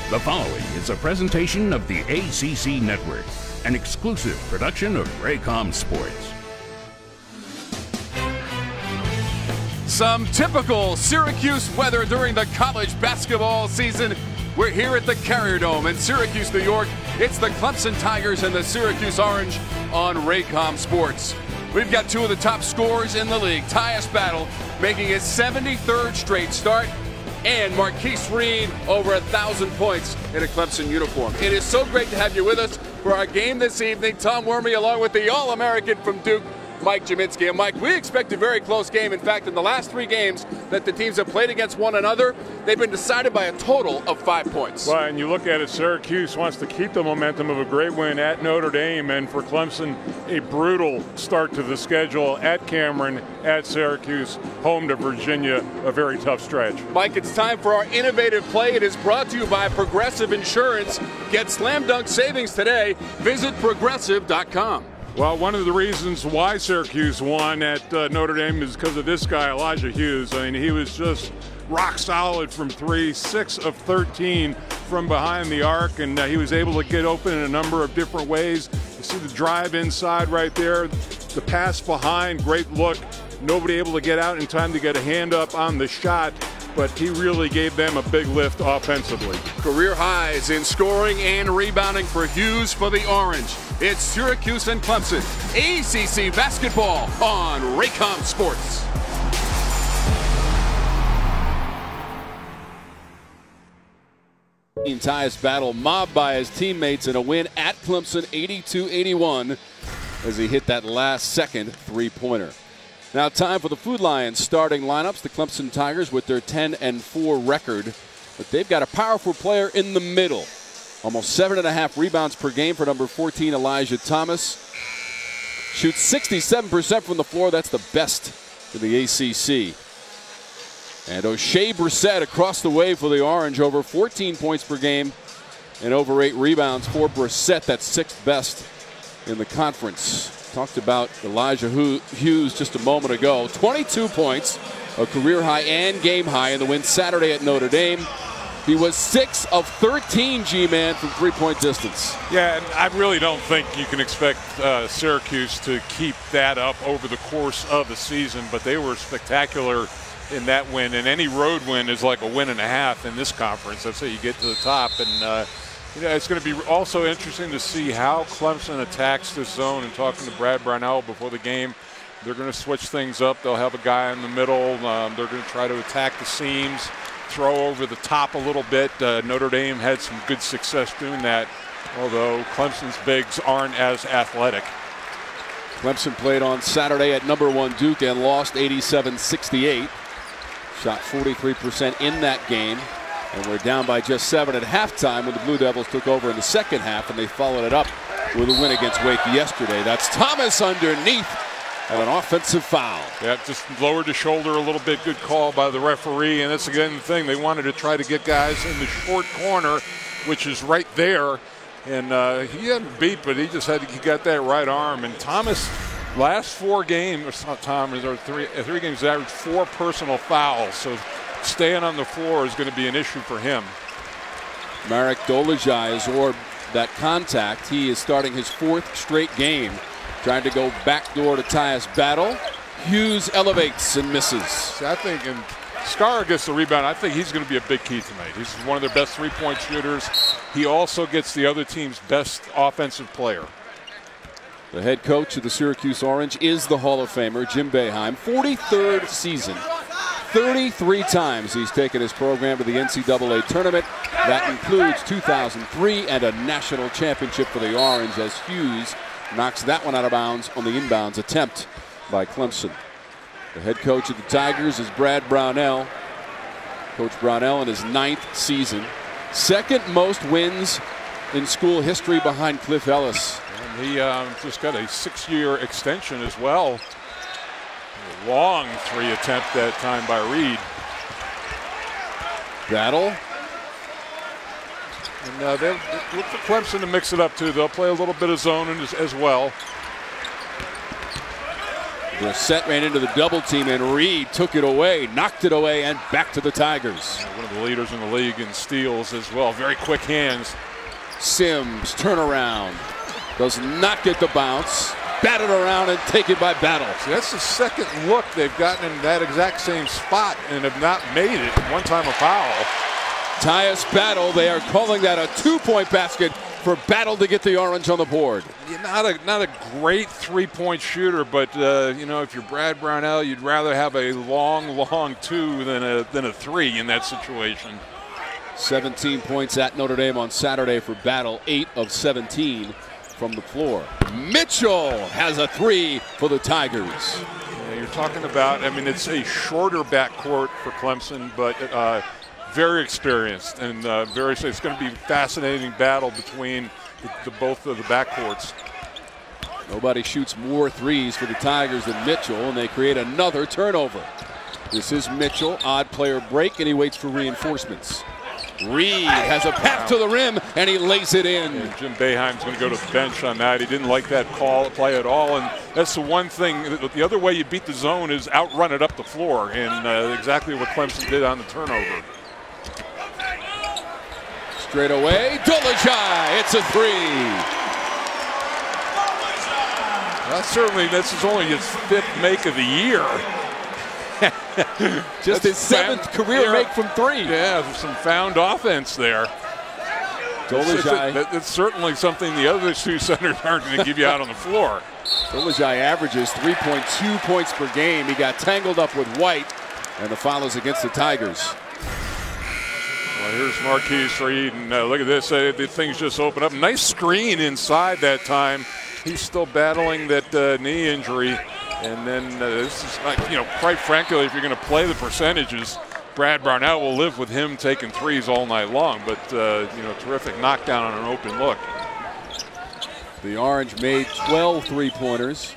The following is a presentation of the ACC Network, an exclusive production of Raycom Sports. Some typical Syracuse weather during the college basketball season. We're here at the Carrier Dome in Syracuse, New York. It's the Clemson Tigers and the Syracuse Orange on Raycom Sports. We've got two of the top scorers in the league. Tyus Battle making his 73rd straight start, and Marquise Reed over 1,000 points in a Clemson uniform. It is so great to have you with us for our game this evening. Tom Wormy along with the All-American from Duke, Mike Jaminski. And Mike, we expect a very close game. In fact, in the last three games that the teams have played against one another, they've been decided by a total of 5 points. Well, and you look at it, Syracuse wants to keep the momentum of a great win at Notre Dame, and for Clemson, a brutal start to the schedule at Cameron, at Syracuse, home to Virginia, a very tough stretch. Mike, it's time for our innovative play. It is brought to you by Progressive Insurance. Get slam dunk savings today. Visit progressive.com. Well, one of the reasons why Syracuse won at Notre Dame is because of this guy, Elijah Hughes. I mean, he was just rock solid from three, 6 of 13 from behind the arc, and he was able to get open in a number of different ways. You see the drive inside right there, the pass behind, great look. Nobody able to get out in time to get a hand up on the shot, but he really gave them a big lift offensively. Career highs in scoring and rebounding for Hughes for the Orange. It's Syracuse and Clemson, ACC basketball on Raycom Sports. Tyus Battle mobbed by his teammates in a win at Clemson 82-81 as he hit that last second three-pointer. Now time for the Food Lions starting lineups. The Clemson Tigers with their 10-4 record, but they've got a powerful player in the middle. Almost 7.5 rebounds per game for number 14, Elijah Thomas. Shoots 67% from the floor. That's the best in the ACC. And O'Shea Brissett across the way for the Orange, over 14 points per game and over 8 rebounds for Brissett. That's 6th best in the conference. Talked about Elijah Hughes just a moment ago. 22 points, a career high and game high in the win Saturday at Notre Dame. He was 6 of 13, G-Man, from three-point distance. Yeah, and I really don't think you can expect Syracuse to keep that up over the course of the season, but they were spectacular in that win, and any road win is like a win and a half in this conference. That's how you get to the top, and you know, it's going to be also interesting to see how Clemson attacks this zone. And talking to Brad Brownell before the game, they're going to switch things up. They'll have a guy in the middle. They're going to try to attack the seams, throw over the top a little bit. Notre Dame had some good success doing that, although Clemson's bigs aren't as athletic. Clemson played on Saturday at number 1 Duke and lost 87-68. Shot 43% in that game. And we're down by just 7 at halftime when the Blue Devils took over in the second half, and they followed it up with a win against Wake yesterday. That's Thomas underneath and an offensive foul. Yeah, just lowered the shoulder a little bit. Good call by the referee. And that's again the thing. They wanted to try to get guys in the short corner, which is right there. And he hadn't beat, but he got that right arm. And Thomas, last 4 games, it's not Thomas, or three games, averaged 4 personal fouls. So staying on the floor is going to be an issue for him. Marek Dolezaj has orbed that contact. He is starting his 4th straight game. Trying to go backdoor to Tyus Battle. Hughes elevates and misses. I think, and Scar gets the rebound. I think he's going to be a big key tonight. He's one of their best three-point shooters. He also gets the other team's best offensive player. The head coach of the Syracuse Orange is the Hall of Famer, Jim Boeheim. 43rd season. 33 times he's taken his program to the NCAA tournament. That includes 2003 and a national championship for the Orange, as Hughes knocks that one out of bounds on the inbounds attempt by Clemson. The head coach of the Tigers is Brad Brownell. Coach Brownell in his 9th season. 2nd most wins in school history behind Cliff Ellis. And he just got a 6-year extension as well. A long 3 attempt that time by Reed. Battle. And they'll look for Clemson to mix it up too. They'll play a little bit of zone as well. Brissett ran into the double team, and Reed took it away, knocked it away, and back to the Tigers. One of the leaders in the league in steals as well. Very quick hands. Sims, turnaround. Does not get the bounce. Batted around and taken by Battle. See, that's the second look they've gotten in that exact same spot and have not made it. One time a foul. Tyus Battle, they are calling that a 2-point basket for Battle to get the Orange on the board. Yeah, not a great three-point shooter, but you know, if you're Brad Brownell, you'd rather have a long two than a three in that situation. 17 points at Notre Dame on Saturday for Battle, 8 of 17 from the floor. Mitchell has a three for the Tigers. Yeah, you're talking about, I mean, it's a shorter backcourt for Clemson, but very experienced and it's going to be a fascinating battle between both of the backcourts. Nobody shoots more threes for the Tigers than Mitchell, and they create another turnover. This is Mitchell, odd player break, and he waits for reinforcements. Reed has a path to the rim, and he lays it in. And Jim Boeheim's going to go to the bench on that. He didn't like that play at all, and that's the one thing. The other way you beat the zone is outrun it up the floor, and exactly what Clemson did on the turnover. Straight away, Dolajai, it's a three. Well, certainly, this is only his 5th make of the year. Just his 7th career make from 3. Yeah, some found offense there. That's certainly something the other 2 centers aren't going to give you out on the floor. Dolajai averages 3.2 points per game. He got tangled up with White, and the foul is against the Tigers. Well, here's Marquise Reed, and look at this. The things just open up. Nice screen inside that time. He's still battling that knee injury. And then this is, quite frankly, if you're going to play the percentages, Brad Brownell will live with him taking threes all night long. But, terrific knockdown on an open look. The Orange made 12 three-pointers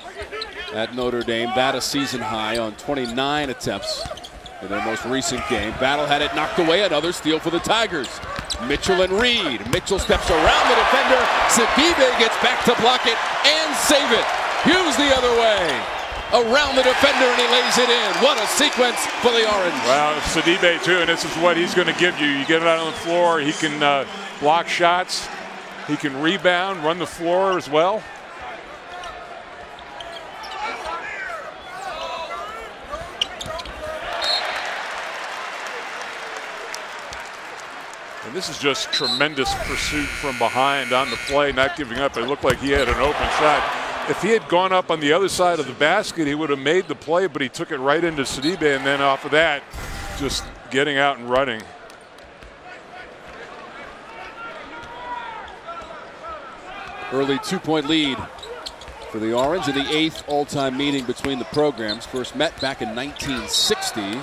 at Notre Dame. That a season high on 29 attempts in their most recent game. Battle had it knocked away. Another steal for the Tigers. Mitchell and Reed. Mitchell steps around the defender. Sidibe gets back to block it and save it. Hughes the other way. Around the defender, and he lays it in. What a sequence for the Orange. Well, Sidibe too, and this is what he's going to give you. You get it out on the floor, he can block shots, he can rebound, run the floor as well. And this is just tremendous pursuit from behind on the play, not giving up. It looked like he had an open shot. If he had gone up on the other side of the basket, he would have made the play, but he took it right into Sidibe, and then off of that, just getting out and running. Early 2-point lead for the Orange in the 8th all-time meeting between the programs. First met back in 1960.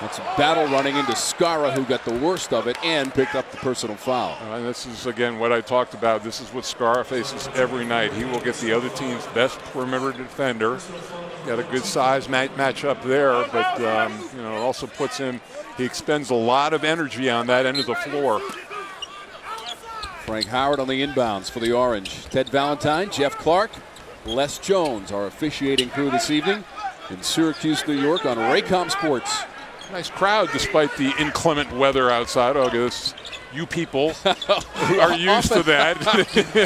That's Battle running into Skara, who got the worst of it and picked up the personal foul. And this is, again, what I talked about. This is what Skara faces every night. He will get the other team's best perimeter defender. Got a good size match up there, but also puts him. He expends a lot of energy on that end of the floor. Frank Howard on the inbounds for the Orange. Ted Valentine, Jeff Clark, Les Jones, our officiating crew this evening in Syracuse, New York on Raycom Sports. Nice crowd despite the inclement weather outside. Oh, this, you people are used to that.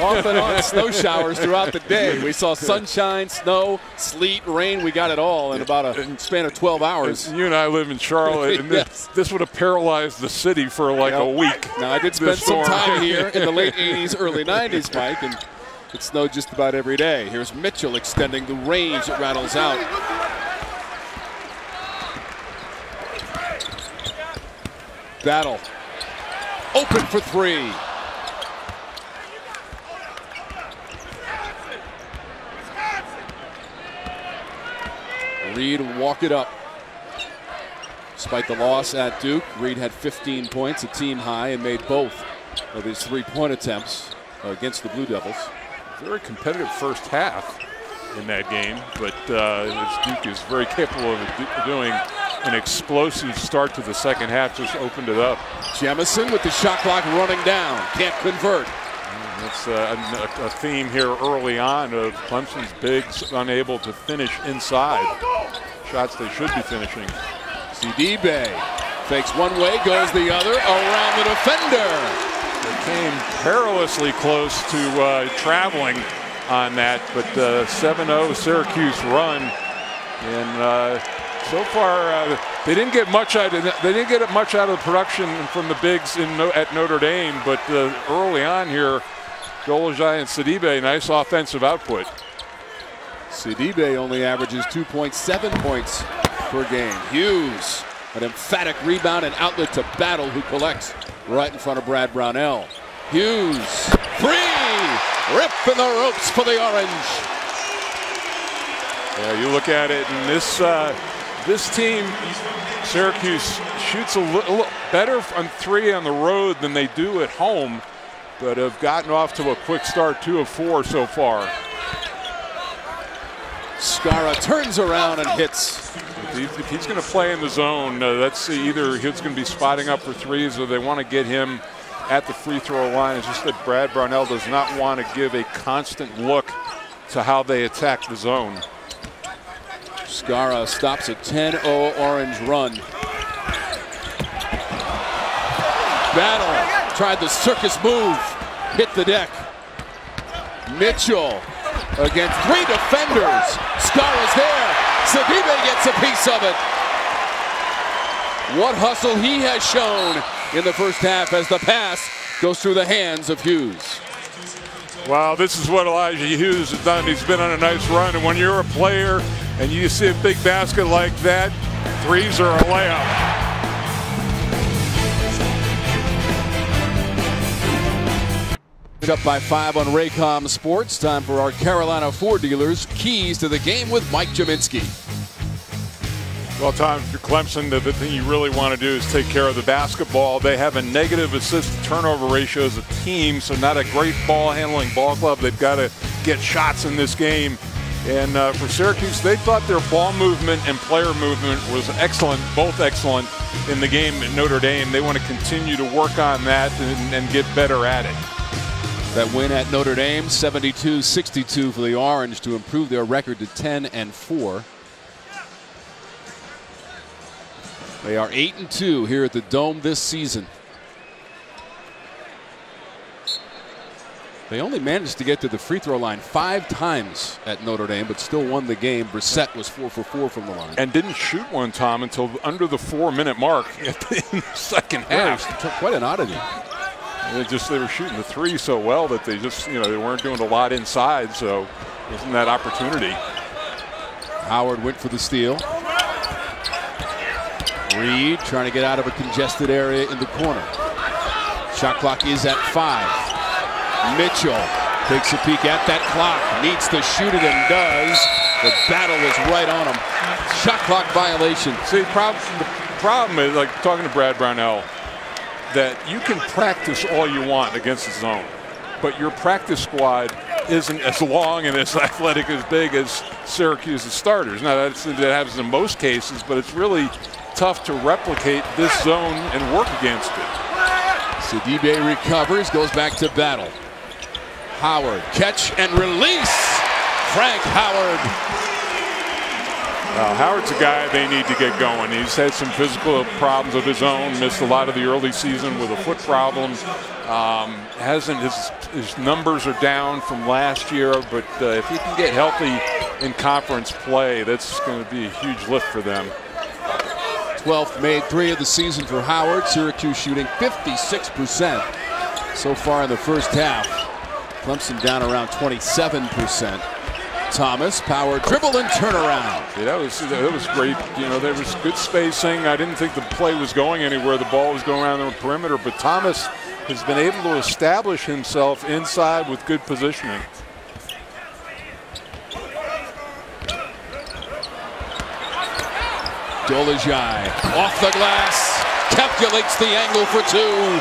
Off and on snow showers throughout the day. We saw sunshine, snow, sleet, rain. We got it all in about a span of 12 hours. You and I live in Charlotte, and yes. this would have paralyzed the city for like a week. Now, I did spend some time here in the late 80s, early 90s, Mike, and it snowed just about every day. Here's Mitchell extending the range. It rattles out. Battle open for 3. Reed will walk it up. Despite the loss at Duke, Reed had 15 points, a team high, and made both of his 3-point attempts against the Blue Devils. Very competitive first half in that game, but Duke is very capable of doing. An explosive start to the second half just opened it up. Jemison with the shot clock running down. Can't convert. It's a theme here early on of Clemson's bigs unable to finish inside shots they should be finishing. Sidibe fakes one way, goes the other, around the defender. They came perilously close to traveling on that, but 7-0 Syracuse run, and so far they didn't get much out of the production from the bigs at Notre Dame, but early on here, Dolezaj and Sidibe, nice offensive output. Sidibe only averages 2.7 points per game. Hughes, an emphatic rebound and outlet to Battle, who collects right in front of Brad Brownell. Hughes, free! Rip in the ropes for the Orange. Yeah, you look at it, and this team, Syracuse, shoots a little better on three on the road than they do at home, but have gotten off to a quick start, 2 of 4 so far. Skara turns around and hits. If he's going to play in the zone, that's either he's going to be spotting up for threes or they want to get him at the free throw line. It's just that Brad Brownell does not want to give a constant look to how they attack the zone. Skara stops a 10-0 Orange run. Battle tried the circus move, hit the deck. Mitchell against 3 defenders. Skara's there. Sidibe gets a piece of it. What hustle he has shown in the first half as the pass goes through the hands of Hughes. Wow, this is what Elijah Hughes has done. He's been on a nice run, and when you're a player and you see a big basket like that, threes are a layup. Up by 5 on Raycom Sports. Time for our Carolina Ford dealers keys to the game with Mike Jaminski. Well, Tom, if you're Clemson, the thing you really want to do is take care of the basketball. They have a negative assist-to-turnover ratio as a team, so not a great ball-handling ball club. They've got to get shots in this game. And for Syracuse, they thought their ball movement and player movement was excellent, both excellent in the game at Notre Dame. They want to continue to work on that and get better at it. That win at Notre Dame, 72-62 for the Orange to improve their record to 10-4. They are 8-2 here at the Dome this season. They only managed to get to the free throw line 5 times at Notre Dame, but still won the game. Brissett was 4 for 4 from the line. And didn't shoot one, Tom, until under the 4-minute mark in the second half. Yeah, quite an oddity. They were shooting the three so well that they just, they weren't doing a lot inside, so wasn't that opportunity. Howard went for the steal. Reed trying to get out of a congested area in the corner. Shot clock is at 5. Mitchell takes a peek at that clock, needs to shoot it and does. The Battle is right on him. Shot clock violation. See, the problem is, like talking to Brad Brownell, that you can practice all you want against the zone, but your practice squad isn't as long and as athletic, as big as Syracuse's starters. Now, that happens in most cases, but it's really tough to replicate this zone and work against it. Sidibe recovers, goes back to Battle. Howard, catch and release. Frank Howard. Howard's a guy they need to get going. He's had some physical problems of his own, missed a lot of the early season with a foot problem. His numbers are down from last year, but if he can get healthy in conference play, that's going to be a huge lift for them. 12th made 3 of the season for Howard. Syracuse shooting 56% so far in the first half. Clemson down around 27%. Thomas, power dribble and turnaround. Yeah, that was great. There was good spacing. I didn't think the play was going anywhere. The ball was going around the perimeter, but Thomas has been able to establish himself inside with good positioning. Dolezaj off the glass, calculates the angle for 2.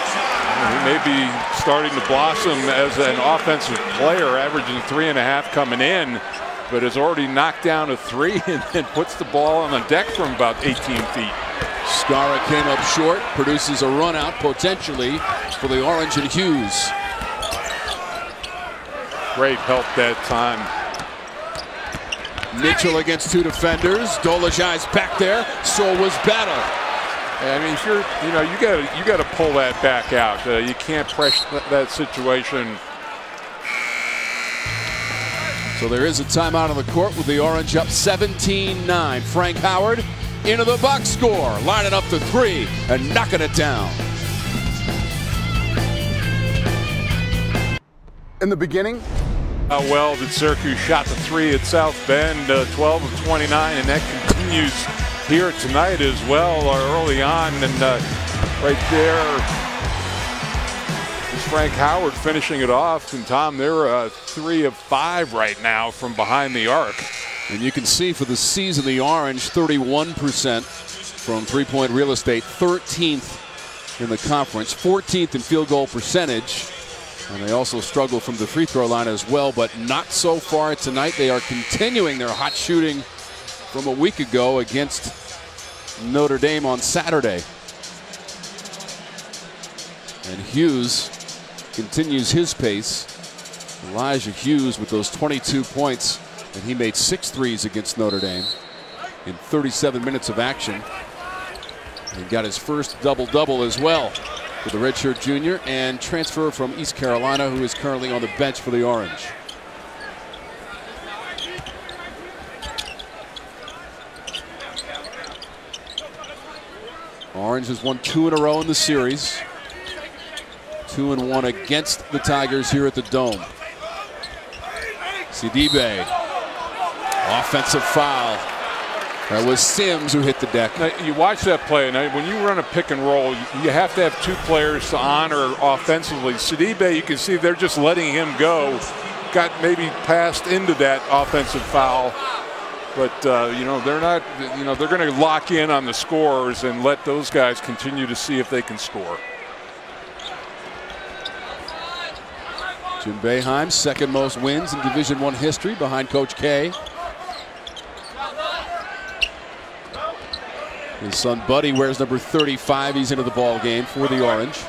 He may be starting to blossom as an offensive player, averaging 3.5 coming in, but has already knocked down a 3 and then puts the ball on the deck from about 18 feet. Skara came up short, produces a run out potentially for the Orange and Hughes. Great help that time. Mitchell against two defenders. Dolezaj's back there. So was Battle. I mean, if you're, you got to pull that back out. You can't press that situation. So there is a timeout on the court with the Orange up 17-9. Frank Howard into the box score, lining up the three and knocking it down. In the beginning, How well did Syracuse shot the three at South Bend, 12 of 29, and that continues here tonight as well, early on. And right there is Frank Howard finishing it off. And Tom, they're 3 of 5 right now from behind the arc. And you can see for the season, the Orange 31% from three-point real estate, 13th in the conference, 14th in field goal percentage. And they also struggle from the free throw line as well, but not so far tonight. They are continuing their hot shooting from a week ago against Notre Dame on Saturday. And Hughes continues his pace. Elijah Hughes with those 22 points, and he made 6 threes against Notre Dame in 37 minutes of action. He got his first double-double as well for the redshirt junior and transfer from East Carolina, who is currently on the bench for the Orange. Orange has won 2 in a row in the series. 2-1 against the Tigers here at the Dome. Sidibe, offensive foul. That was Sims who hit the deck. Now, you watch that play. Now, when you run a pick and roll, you have to have 2 players to honor offensively. Sidibe, you can see they're just letting him go. Got maybe passed into that offensive foul. But, they're not, they're going to lock in on the scores and let those guys continue to see if they can score. Jim Boeheim, second most wins in Division I history behind Coach K. His son Buddy wears number 35. He's into the ball game for the Orange.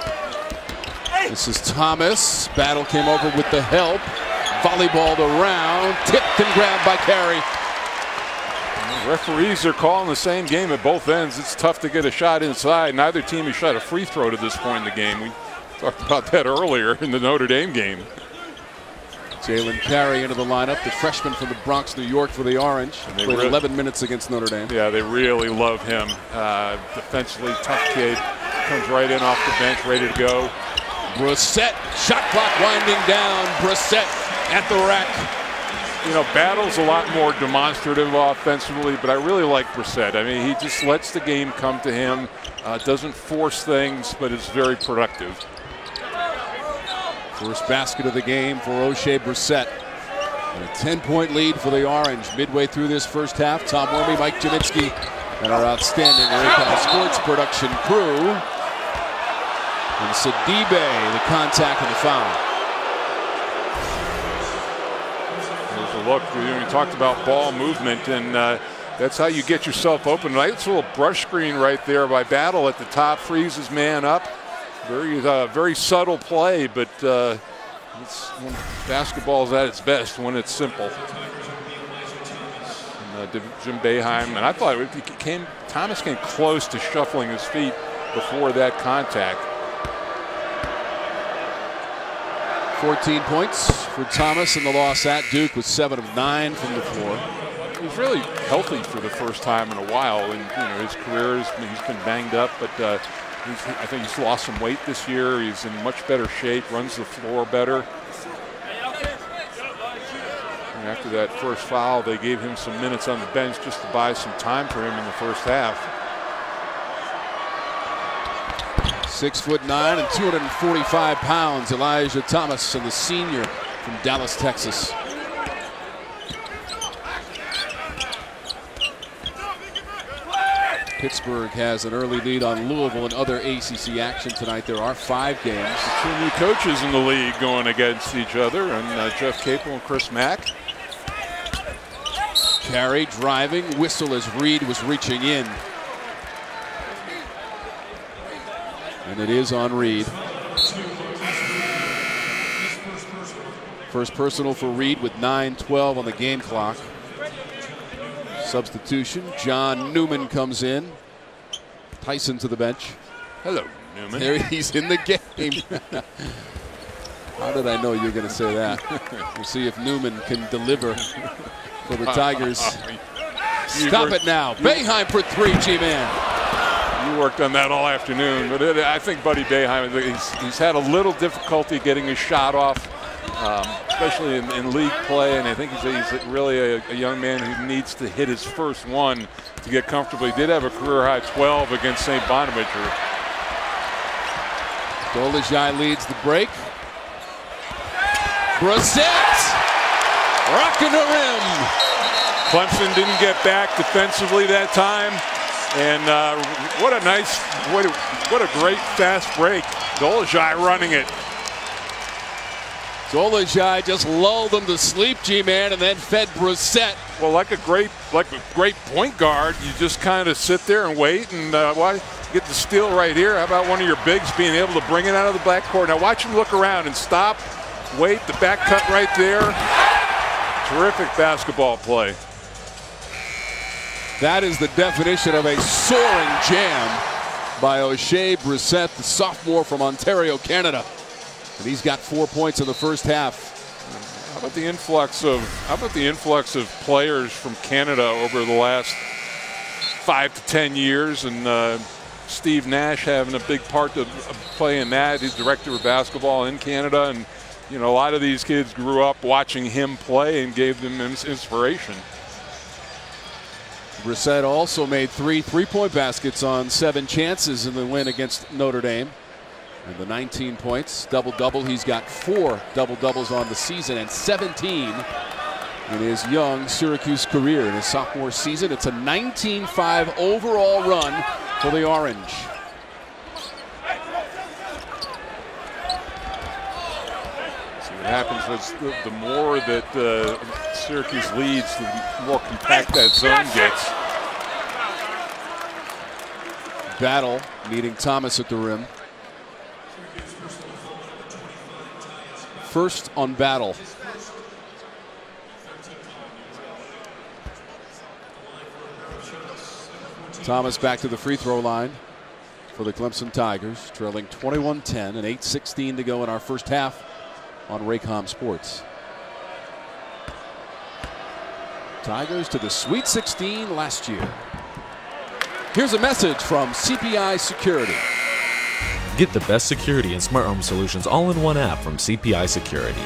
This is Thomas. Battle came over with the help. Volleyballed around. Tipped and grabbed by Carey. Referees are calling the same game at both ends. It's tough to get a shot inside. Neither team has shot a free throw to this point in the game. We talked about that earlier in the Notre Dame game. Jalen Carey into the lineup, the freshman from the Bronx, New York for the Orange. Played 11 minutes against Notre Dame. Yeah, they really love him. Defensively tough kid. Comes right in off the bench, ready to go. Brissett, shot clock winding down. Brissett at the rack. Battle's a lot more demonstrative offensively, but I really like Brissett. I mean, he just lets the game come to him. Doesn't force things, but is very productive. First basket of the game for O'Shea Brissett. And a 10-point lead for the Orange midway through this first half. Tom Wormy, Mike Jaminski, and our outstanding Raycom Sports production crew. And Sidibe, the contact and the foul. There's a look. We talked about ball movement, and that's how you get yourself open. Nice little brush screen right there by Battle at the top, frees his man up. Very subtle play, but it's when basketball is at its best when it's simple. And, Jim Boeheim, and I thought Thomas came close to shuffling his feet before that contact. 14 points for Thomas in the loss at Duke with 7 of 9 from the floor. He was really healthy for the first time in a while, and his career he's been banged up, but. I think he's lost some weight this year. He's in much better shape, runs the floor better. And after that first foul, they gave him some minutes on the bench just to buy some time for him in the first half. 6'9" and 245 pounds, Elijah Thomas, and the senior from Dallas, Texas. Pittsburgh has an early lead on Louisville and other ACC action tonight. There are 5 games. 2 new coaches in the league going against each other, and Jeff Capel and Chris Mack. Carey driving, whistle as Reed was reaching in. And it is on Reed. First personal for Reed with 9:12 on the game clock. Substitution. John Newman comes in. Tyson to the bench. Hello, Newman. There he's in the game. How did I know you were going to say that? We'll see if Newman can deliver for the Tigers. Stop it now. Boeheim for three, G-Man. You worked on that all afternoon, but I think Buddy Boeheim, he's had a little difficulty getting his shot off, especially in league play, and I think he's really a young man who needs to hit his first one to get comfortable. He did have a career-high 12 against St. Bonaventure. Dolezaj leads the break. Brissett rocking the rim. Clemson didn't get back defensively that time, and what a great fast break. Dolezaj running it. Dolezaj just lulled them to sleep, G-Man, and then fed Brissett. Well, like a great point guard, you just kind of sit there and wait, and get the steal right here. How about one of your bigs being able to bring it out of the backcourt? Now watch him look around and stop. Wait, the back cut right there. Terrific basketball play. That is the definition of a soaring jam by O'Shea Brissett, the sophomore from Ontario, Canada. And he's got 4 points in the first half. How about the influx of players from Canada over the last 5 to 10 years, and Steve Nash having a big part to play in that. He's director of basketball in Canada, and you know, a lot of these kids grew up watching him play and gave them inspiration. Brissett also made 3 3-point baskets on 7 chances in the win against Notre Dame. And the 19 points, double-double. He's got 4 double-doubles on the season and 17 in his young Syracuse career. In his sophomore season, it's a 19-5 overall run for the Orange. What happens is the more that Syracuse leads, the more compact that zone gets. Battle meeting Thomas at the rim. First on Battle. Thomas back to the free throw line for the Clemson Tigers, trailing 21-10 and 8:16 to go in our first half on Raycom Sports. Tigers to the Sweet 16 last year. Here's a message from CPI Security. Get the best security and smart home solutions all in one app from CPI Security,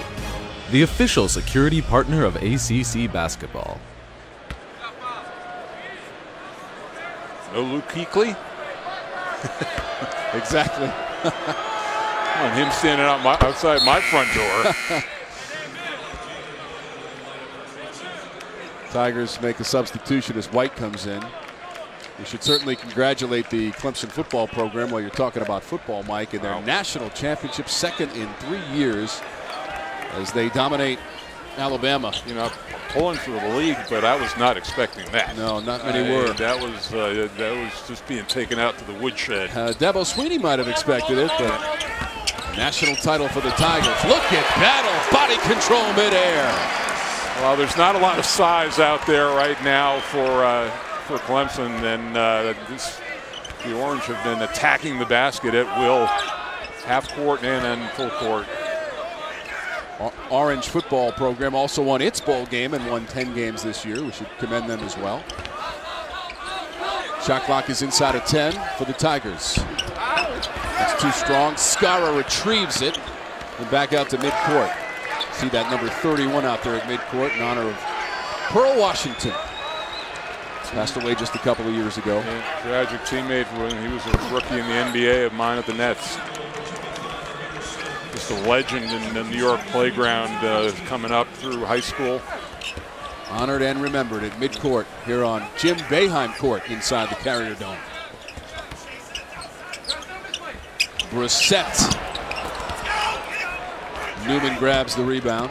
the official security partner of ACC basketball. No Luke Kuechly? Exactly. And him standing outside my front door. Tigers make a substitution as White comes in. We should certainly congratulate the Clemson football program while you're talking about football, Mike, in their national championship, second in 3 years, as they dominate Alabama. You know, pulling for the league, but I was not expecting that. No, not many were. That was just being taken out to the woodshed. Dabo Sweeney might have expected it, but national title for the Tigers. Look at Battle, body control midair. Well, there's not a lot of size out there right now for Clemson, and the Orange have been attacking the basket at will, half court and then full court. Orange football program also won its bowl game and won 10 games this year. We should commend them as well. Shot clock is inside of 10 for the Tigers. That's too strong. Skara retrieves it and back out to midcourt. See that number 31 out there at midcourt in honor of Pearl Washington. Passed away just a couple of years ago. Yeah, tragic teammate when he was a rookie in the NBA of mine at the Nets. Just a legend in the New York playground coming up through high school. Honored and remembered at midcourt here on Jim Boeheim Court inside the Carrier Dome. Brissett. Newman grabs the rebound.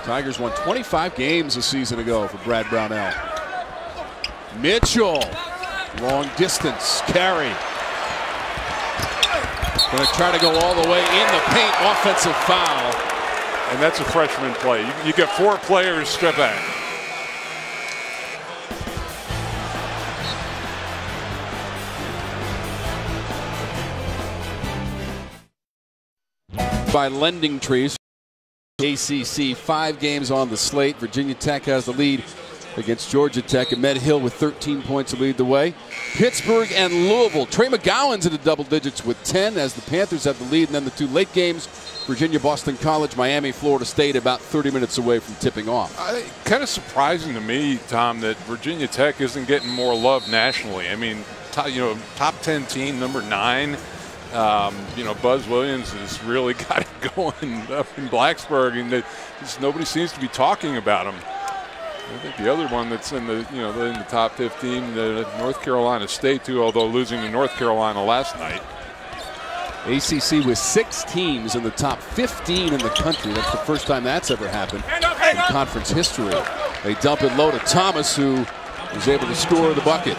Tigers won 25 games a season ago for Brad Brownell. Mitchell, long distance carry. Going to try to go all the way in the paint. Offensive foul. And that's a freshman play. You get 4 players strip back. By Lending Trees. ACC, 5 games on the slate. Virginia Tech has the lead against Georgia Tech. Ahmed Hill with 13 points to lead the way. Pittsburgh and Louisville. Trey McGowan's in the double digits with 10 as the Panthers have the lead. And then the 2 late games, Virginia, Boston College, Miami, Florida State, about 30 minutes away from tipping off. Kind of surprising to me, Tom, that Virginia Tech isn't getting more love nationally. I mean, top 10 team, number 9. Buzz Williams has really got it going up in Blacksburg, and nobody seems to be talking about him. I think the other one that's in the in the top 15, North Carolina State too, although losing to North Carolina last night. ACC with 6 teams in the top 15 in the country. That's the first time that's ever happened in conference history. They dump it low to Thomas, who was able to score the bucket.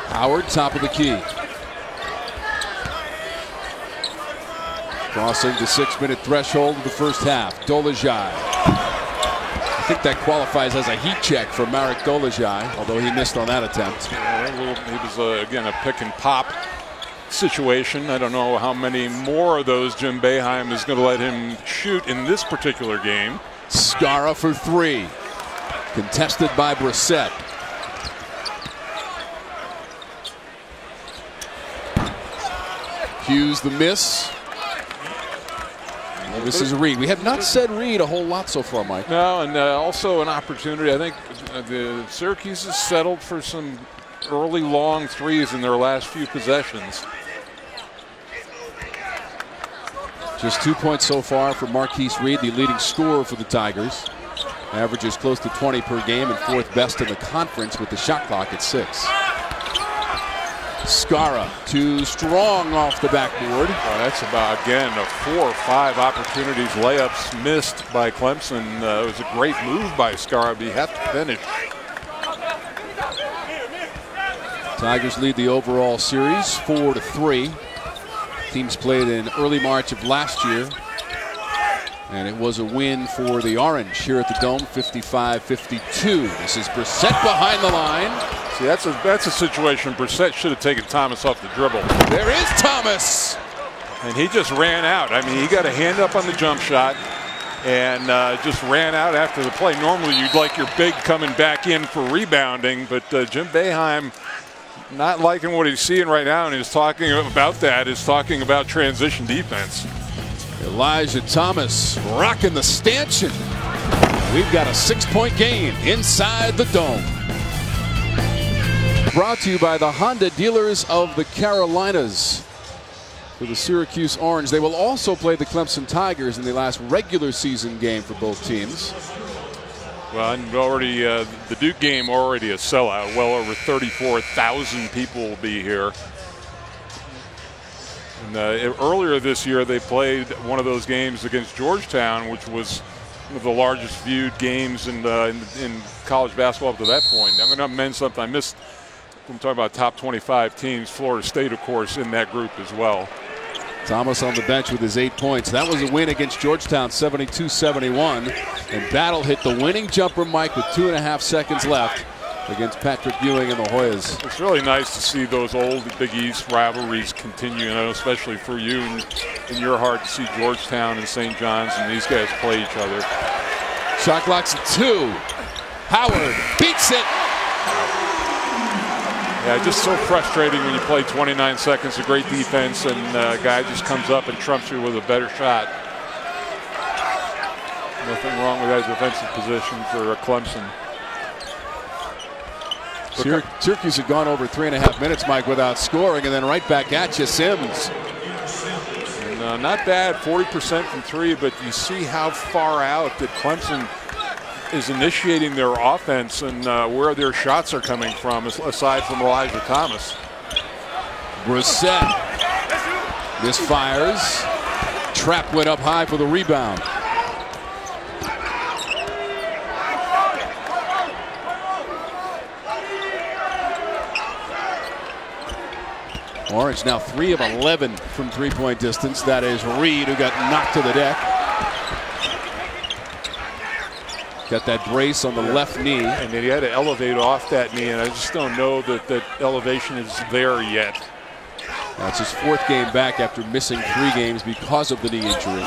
Howard, top of the key. Crossing the 6-minute threshold of the first half. Dolezaj. I think that qualifies as a heat check for Marek Dolezaj, although he missed on that attempt. He was, again, a pick and pop situation. I don't know how many more of those Jim Boeheim is going to let him shoot in this particular game. Skara for 3. Contested by Brissett. Hughes the miss. And this is Reed. We have not said Reed a whole lot so far, Mike. No, and also an opportunity. I think the Syracuse has settled for some early long threes in their last few possessions. Just 2 points so far for Marquise Reed, the leading scorer for the Tigers. Averages close to 20 per game and 4th best in the conference with the shot clock at 6. Skara too strong off the backboard. That's about, again, 4 or 5 opportunities, layups missed by Clemson. It was a great move by Skara, but he had to finish. Tigers lead the overall series 4-3. Teams played in early March of last year, and it was a win for the Orange here at the Dome, 55-52. This is Brissett behind the line. See, that's a situation Brissett should have taken Thomas off the dribble. There is Thomas. And he just ran out. I mean, he got a hand up on the jump shot and just ran out after the play. Normally, you'd like your big coming back in for rebounding, but Jim Boeheim not liking what he's seeing right now, and he's talking about that, is talking about transition defense. Elijah Thomas rocking the stanchion. We've got a 6-point game inside the Dome. Brought to you by the Honda dealers of the Carolinas. For the Syracuse Orange, they will also play the Clemson Tigers in the last regular season game for both teams. Well, and already the Duke game already a sellout. Well over 34,000 people will be here. And earlier this year, they played one of those games against Georgetown, which was one of the largest viewed games in college basketball up to that point. I'm going to mention something I missed. I'm talking about top 25 teams. Florida State, of course, in that group as well. Thomas on the bench with his 8 points. That was a win against Georgetown, 72-71. And Battle hit the winning jumper, Mike, with 2.5 seconds left against Patrick Ewing and the Hoyas. It's really nice to see those old Big East rivalries continue, especially for you and in your heart to see Georgetown and St. John's and these guys play each other. Shot clock's at 2. Howard beats it. Yeah, just so frustrating when you play 29 seconds of great defense and a guy just comes up and trumps you with a better shot. Nothing wrong with that defensive position for Clemson. Syracuse had gone over 3.5 minutes, Mike, without scoring, and then right back at you, Sims. And, not bad, 40% from 3, but you see how far out that Clemson is initiating their offense and where their shots are coming from, aside from Elijah Thomas. Brissett misfires. Trap went up high for the rebound. Orange now 3 of 11 from three-point distance. That is Reed, who got knocked to the deck. Got that brace on the left knee. And then he had to elevate off that knee, and I just don't know that that elevation is there yet. That's his 4th game back after missing 3 games because of the knee injury.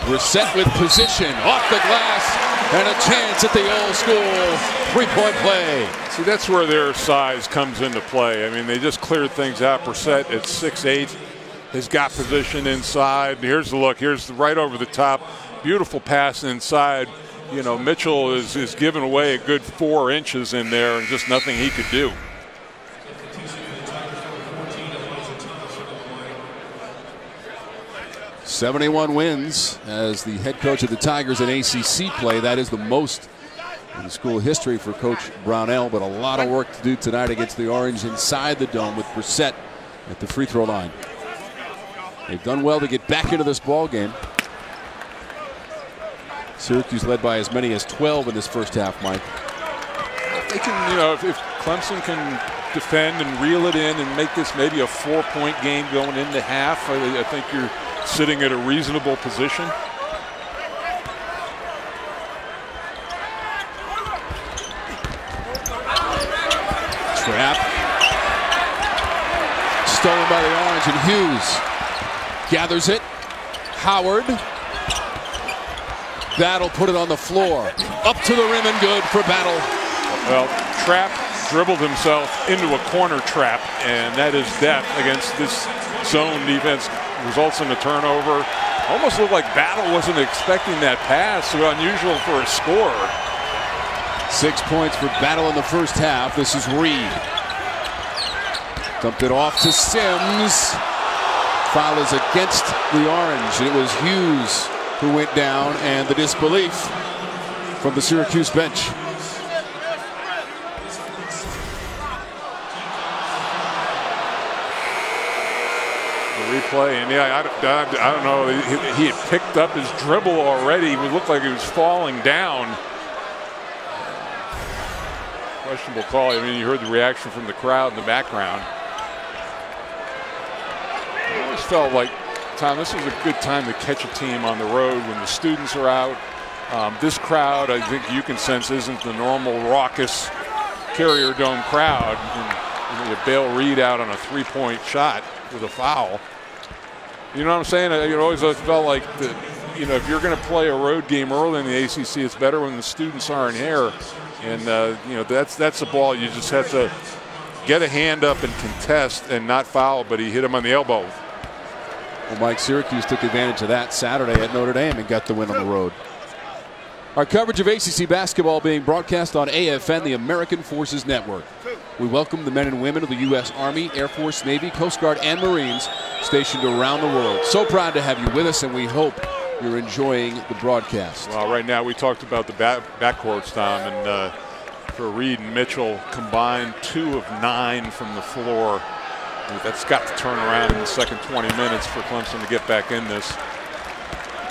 Brissett with position, off the glass, and a chance at the old school three-point play. See, that's where their size comes into play. I mean, they just cleared things out. Brissett at 6'8", has got position inside. Here's the look. Here's the right over the top. Beautiful pass inside. You know, Mitchell is giving away a good 4 inches in there, and just nothing he could do. '71 wins as the head coach of the Tigers in ACC play. That is the most in school history for Coach Brownell, but a lot of work to do tonight against the Orange inside the dome with Brissett at the free throw line. They've done well to get back into this ball game. Syracuse led by as many as 12 in this first half, Mike. They can, you know, if Clemson can defend and reel it in and make this maybe a 4-point game going into half, I think you're sitting at a reasonable position. Trap. Stolen by the Orange, and Hughes gathers it. Howard. Battle put it on the floor. Up to the rim and good for Battle. Well, Trap dribbled himself into a corner trap, and that is death against this zone defense. Results in a turnover. Almost looked like Battle wasn't expecting that pass. So unusual for a scorer. 6 points for Battle in the first half. This is Reed. Dumped it off to Sims. Foul is against the Orange. It was Hughes who went down, and the disbelief from the Syracuse bench. Replay, and yeah, I don't know. He had picked up his dribble already. It looked like he was falling down. Questionable call. I mean, you heard the reaction from the crowd in the background. I always felt like, Tom, this was a good time to catch a team on the road when the students are out. This crowd, I think you can sense, isn't the normal raucous Carrier Dome crowd. And you bail Reed out on a 3-point shot with a foul. You know what I'm saying? It always felt like, you know, if you're going to play a road game early in the ACC, it's better when the students aren't here. And, you know, that's the ball you just have to get a hand up and contest and not foul, but he hit him on the elbow. Well, Mike, Syracuse took advantage of that Saturday at Notre Dame and got the win on the road. Our coverage of ACC basketball being broadcast on AFN, the American Forces Network. We welcome the men and women of the U.S. Army, Air Force, Navy, Coast Guard, and Marines stationed around the world. So proud to have you with us, and we hope you're enjoying the broadcast. Well, right now we talked about the backcourts, Tom, and for Reed and Mitchell combined 2 of 9 from the floor. That's got to turn around in the second 20 minutes for Clemson to get back in this.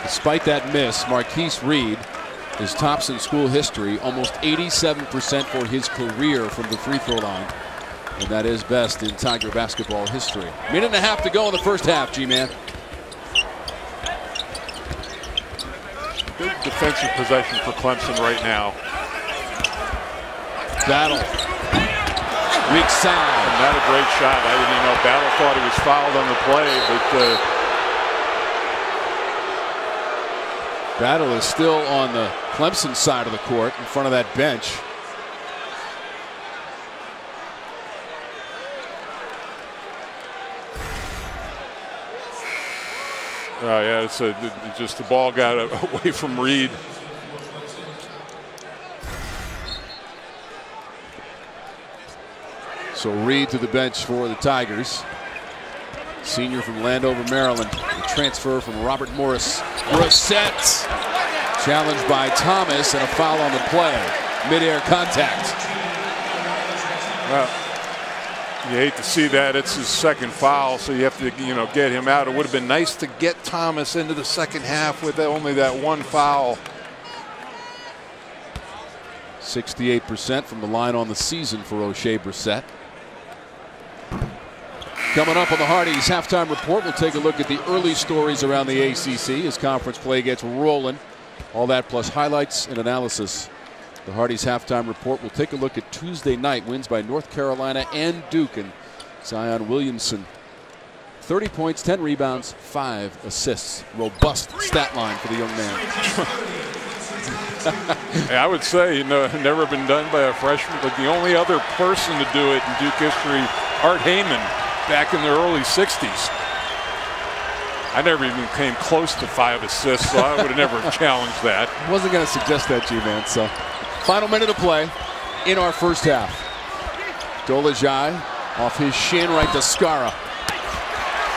Despite that miss, Marquise Reed is tops in school history, almost 87% for his career from the free throw line. And that is best in Tiger basketball history. Minute and a half to go in the first half, G-Man. Good defensive possession for Clemson right now. Battle. Weak side. Not a great shot. I didn't even know Battle thought he was fouled on the play, but Battle is still on the Clemson side of the court in front of that bench. Oh yeah, it's just the ball got away from Reed. So Reed to the bench for the Tigers. Senior from Landover, Maryland. A transfer from Robert Morris. Brissett challenged by Thomas, and a foul on the play. Mid-air contact. Well, you hate to see that. It's his second foul, so you have to, you know, get him out. It would have been nice to get Thomas into the second half with only that one foul. 68% from the line on the season for O'Shea Brissett. Coming up on the Hardee's Halftime Report, we'll take a look at the early stories around the ACC as conference play gets rolling. All that plus highlights and analysis. The Hardee's Halftime Report will take a look at Tuesday night wins by North Carolina and Duke. And Zion Williamson, 30 points, 10 rebounds, 5 assists. Robust stat line for the young man. I would say, never been done by a freshman, but the only other person to do it in Duke history, Art Heyman, back in the early 60s. I never even came close to 5 assists, so I would have never challenged that. I wasn't going to suggest that, G-Man. So, final minute of play in our first half. Dolezaj off his shin right to Skara.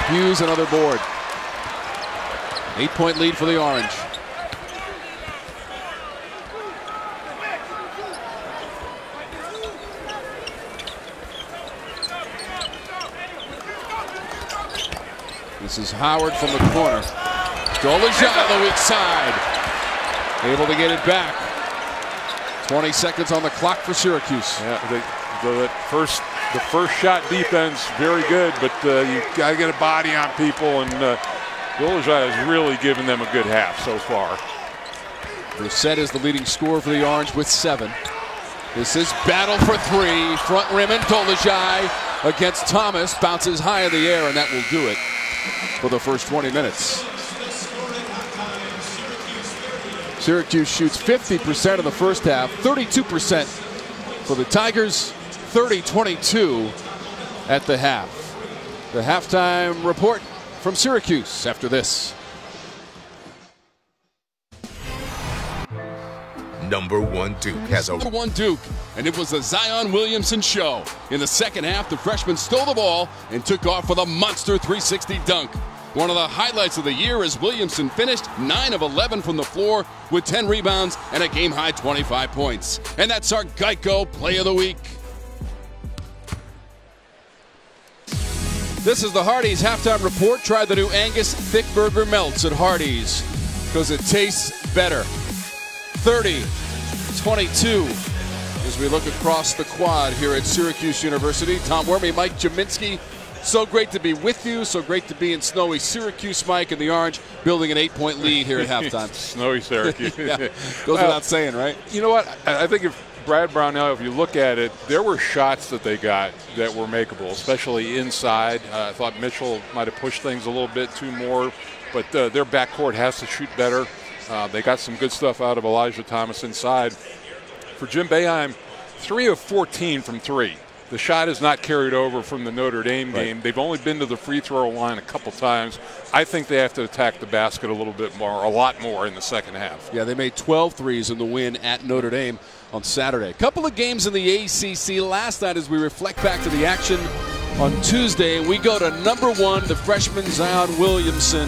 Hughes another board. 8-point lead for the Orange. This is Howard from the corner. Dolezaj on the weak side. Able to get it back. 20 seconds on the clock for Syracuse. Yeah, the first shot defense, very good, but you got to get a body on people, and Dolezaj has really given them a good half so far. Brissett is the leading scorer for the Orange with 7. This is battle for 3. Front rim and Dolezaj against Thomas. Bounces high in the air, and that will do it for the first 20 minutes. Syracuse shoots 50% in the first half, 32% for the Tigers, 30-22 at the half. The halftime report from Syracuse after this. Number 1 Duke has a Number 1 Duke, and it was a Zion Williamson show. In the second half, the freshman stole the ball and took off with a monster 360 dunk. One of the highlights of the year as Williamson finished 9 of 11 from the floor with 10 rebounds and a game-high 25 points. And that's our Geico Play of the Week. This is the Hardee's Halftime Report. Try the new Angus Thick Burger Melts at Hardee's because it tastes better. 30-22 as we look across the quad here at Syracuse University. Tom Wormy, Mike Jaminski, so great to be with you. So great to be in snowy Syracuse, Mike, and the Orange building an 8-point lead here at halftime. Snowy Syracuse. Yeah, goes without saying, right? You know what? I think if Brad Brownell, if you look at it, there were shots that they got that were makeable, especially inside. I thought Mitchell might have pushed things a little bit too more, but their backcourt has to shoot better. They got some good stuff out of Elijah Thomas inside. For Jim Boeheim, 3 of 14 from 3. The shot is not carried over from the Notre Dame game. Right. They've only been to the free throw line a couple times. I think they have to attack the basket a little bit more, a lot more in the second half. Yeah, they made 12 threes in the win at Notre Dame on Saturday. A couple of games in the ACC last night as we reflect back to the action on Tuesday. We go to number 1, the freshman Zion Williamson.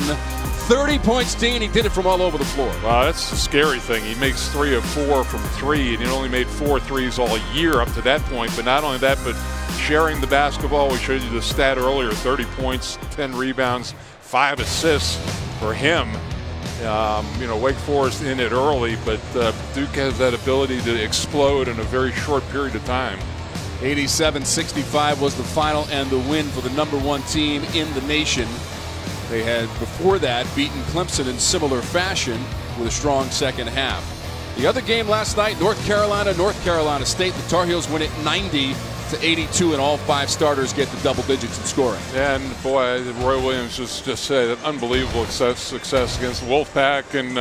30 points, Dean. He did it from all over the floor. Wow, that's the scary thing. He makes 3 of 4 from 3, and he only made 4 threes all year up to that point. But not only that, but sharing the basketball. We showed you the stat earlier, 30 points, 10 rebounds, 5 assists for him. Wake Forest in it early, but Duke has that ability to explode in a very short period of time. 87-65 was the final and the win for the number 1 team in the nation. They had, before that, beaten Clemson in similar fashion with a strong second half. The other game last night, North Carolina State. The Tar Heels win it 90-82, and all 5 starters get the double digits in scoring. And boy, Roy Williams just said an unbelievable success against the Wolfpack, and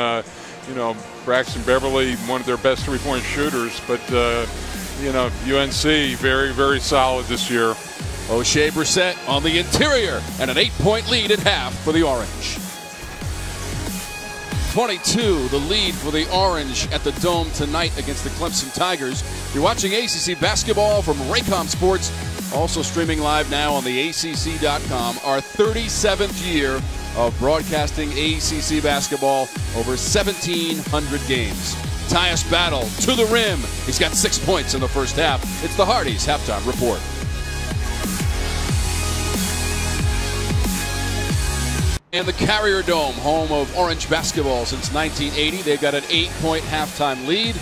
Braxton Beverly, one of their best 3-point shooters. But UNC very, very solid this year. O'Shea Brissett on the interior, and an 8-point lead at half for the Orange. 22, the lead for the Orange at the Dome tonight against the Clemson Tigers. You're watching ACC basketball from Raycom Sports, also streaming live now on the ACC.com. Our 37th year of broadcasting ACC basketball, over 1,700 games. Tyus Battle to the rim. He's got 6 points in the first half. It's the Hardee's Halftime Report. And the Carrier Dome, home of Orange basketball since 1980. They've got an 8-point halftime lead.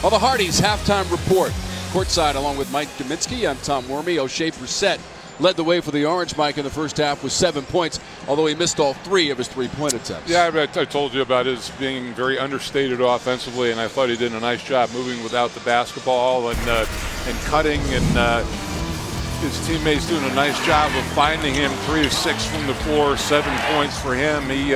On the Hardee's Halftime Report, courtside along with Mike Dominski, I'm Tom Wormy. O'Shea Brissett led the way for the Orange, Mike, in the first half with 7 points, although he missed all 3 of his 3-point attempts. Yeah, I told you about his being very understated offensively, and I thought he did a nice job moving without the basketball and cutting, and his teammates doing a nice job of finding him. 3 of 6 from the floor, 7 points for him. He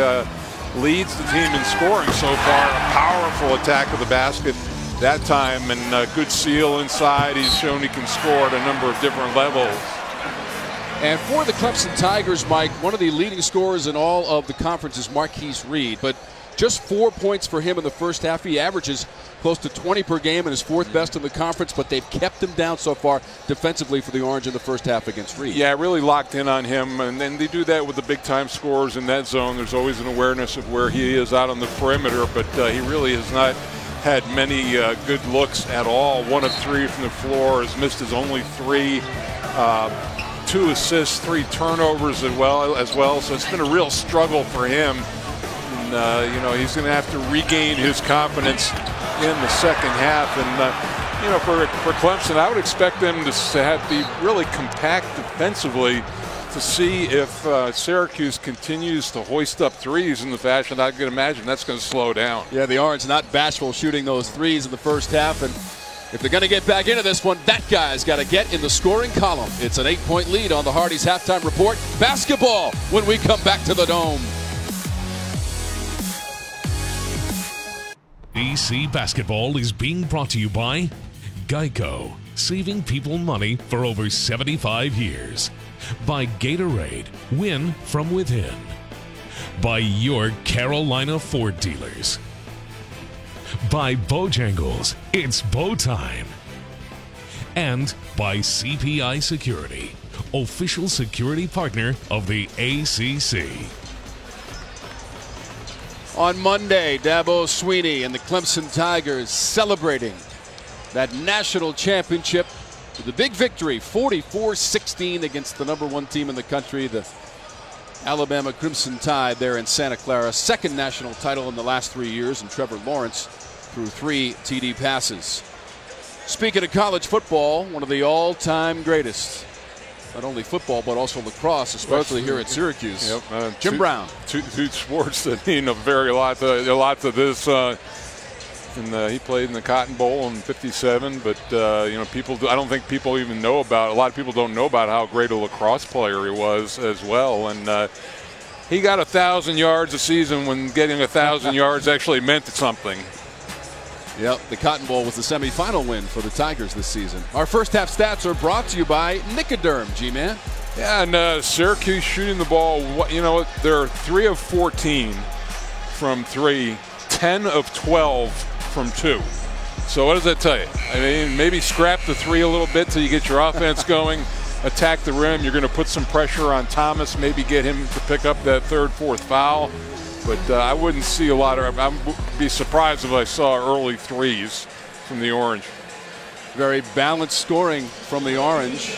leads the team in scoring so far. A powerful attack of the basket that time, and a good seal inside. He's shown he can score at a number of different levels. And for the Clemson Tigers, Mike, one of the leading scorers in all of the conference is Marquise Reed, but just 4 points for him in the first half. He averages close to 20 per game and is 4th best in the conference, but they've kept him down so far defensively for the Orange in the first half against Reed. Yeah, really locked in on him, and then they do that with the big-time scorers in that zone. There's always an awareness of where he is out on the perimeter, but he really has not had many good looks at all. 1 of 3 from the floor, has missed his only 3. 2 assists, 3 turnovers as well. So it's been a real struggle for him. And, you know, he's going to have to regain his confidence in the second half. And, you know, for Clemson, I would expect them to be really compact defensively to see if Syracuse continues to hoist up threes in the fashion I can imagine that's going to slow down. Yeah, the Orange not bashful shooting those threes in the first half, and if they're going to get back into this one, that guy's got to get in the scoring column. It's an 8-point lead on the Hardy's halftime report. Basketball when we come back to the Dome. EC Basketball is being brought to you by Geico, saving people money for over 75 years. By Gatorade, win from within. By your Carolina Ford dealers. By Bojangles, it's bow time. And by CPI Security, official security partner of the ACC. On Monday, Dabo Swinney and the Clemson Tigers celebrating that national championship with a big victory, 44-16 against the #1 team in the country, the Alabama Crimson Tide there in Santa Clara. 2nd national title in the last 3 years, and Trevor Lawrence threw 3 TD passes. Speaking of college football, one of the all-time greatest. Not only football, but also lacrosse, especially here at Syracuse. Yep, Jim Brown. Two sports that mean a lot to this. And he played in the Cotton Bowl in '57, but you know, I don't think people even know about. A lot of people don't know about how great a lacrosse player he was as well. And he got 1,000 yards a season when getting 1,000 yards actually meant something. Yep, the Cotton Bowl was the semifinal win for the Tigers this season. Our first half stats are brought to you by Nicoderm, G-Man. Yeah, and Syracuse shooting the ball, you know, they're 3 of 14 from 3, 10 of 12 from 2. So what does that tell you? I mean, maybe scrap the 3 a little bit till you get your offense going, attack the rim. You're going to put some pressure on Thomas, maybe get him to pick up that 3rd, 4th foul. But I wouldn't see a lot of. I'd be surprised if I saw early 3s from the Orange. Very balanced scoring from the Orange.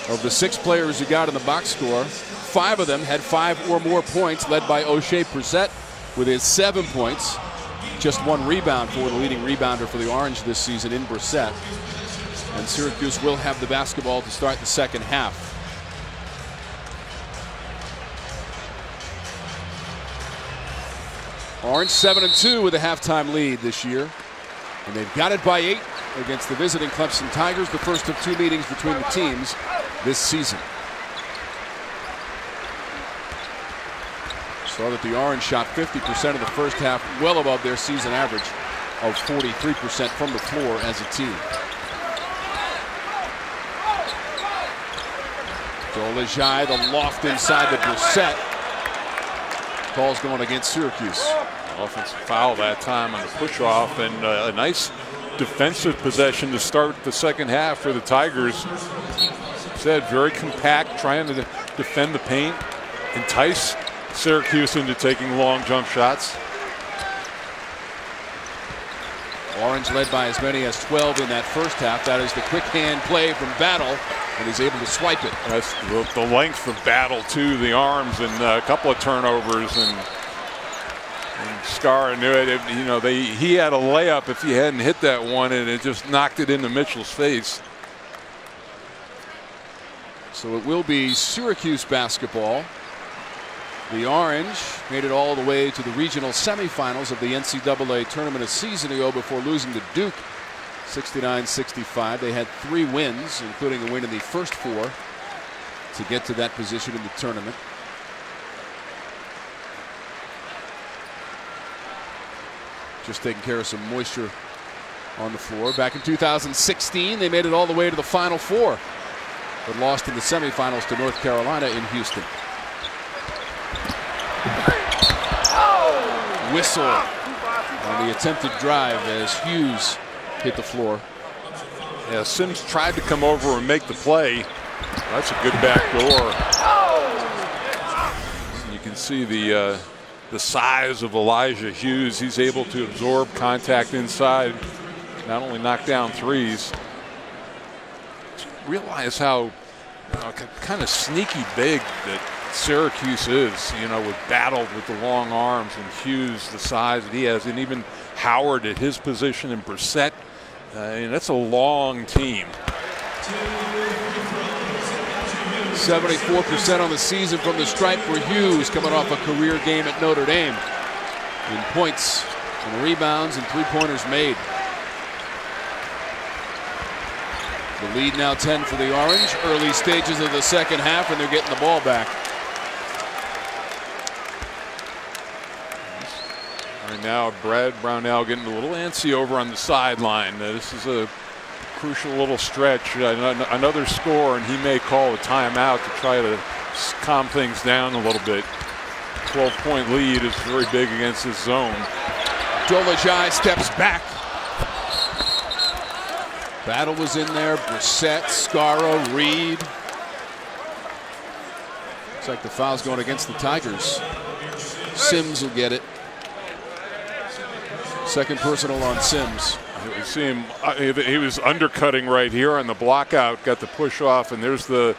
Of the 6 players who got in the box score, 5 of them had 5 or more points, led by O'Shea Brissett with his 7 points. Just 1 rebound for the leading rebounder for the Orange this season in Brissett. And Syracuse will have the basketball to start the second half. Orange 7-2 with a halftime lead this year. And they've got it by 8 against the visiting Clemson Tigers, the first of 2 meetings between the teams this season. Saw that the Orange shot 50% in the first half, well above their season average of 43% from the floor as a team. Joel Ajay, the loft inside the Brissett. Ball's going against Syracuse. Offensive foul that time on the push-off, and a nice defensive possession to start the second half for the Tigers. Said very compact, trying to defend the paint, entice Syracuse into taking long jump shots. Orange led by as many as 12 in that first half. That is the quick hand play from Battle, and he's able to swipe it. That's the length of Battle too, the arms, and a couple of turnovers, and Scar knew it. You know, he had a layup if he hadn't hit that one, and it just knocked it into Mitchell's face. So it will be Syracuse basketball. The Orange made it all the way to the regional semifinals of the NCAA tournament a season ago before losing to Duke 69-65. They had 3 wins, including a win in the first 4, to get to that position in the tournament. Just taking care of some moisture on the floor. Back in 2016, they made it all the way to the Final Four, but lost in the semifinals to North Carolina in Houston. Whistle on the attempted drive as Hughes hit the floor. Yeah, Sims tried to come over and make the play. That's a good back door. You can see the size of Elijah Hughes. He's able to absorb contact inside, not only knock down threes. Realize how kind of sneaky big that Syracuse is, with battled with the long arms, and Hughes the size that he has, and even Howard at his position, and Brissett. And that's a long team. 74% on the season from the stripe for Hughes, coming off a career game at Notre Dame in points and rebounds and 3-pointers made. The lead now 10 for the Orange. Early stages of the second half, and they're getting the ball back. Right now, Brad Brownell getting a little antsy over on the sideline. This is a crucial little stretch. Another score, and he may call a timeout to try to calm things down a little bit. 12-point lead is very big against his zone. Dolajai steps back. Battle was in there. Brissett, Scarra, Reed. Looks like the foul's going against the Tigers. Sims will get it. Second personal on Sims. You see him, he was undercutting right here on the block out, got the push off, and there's the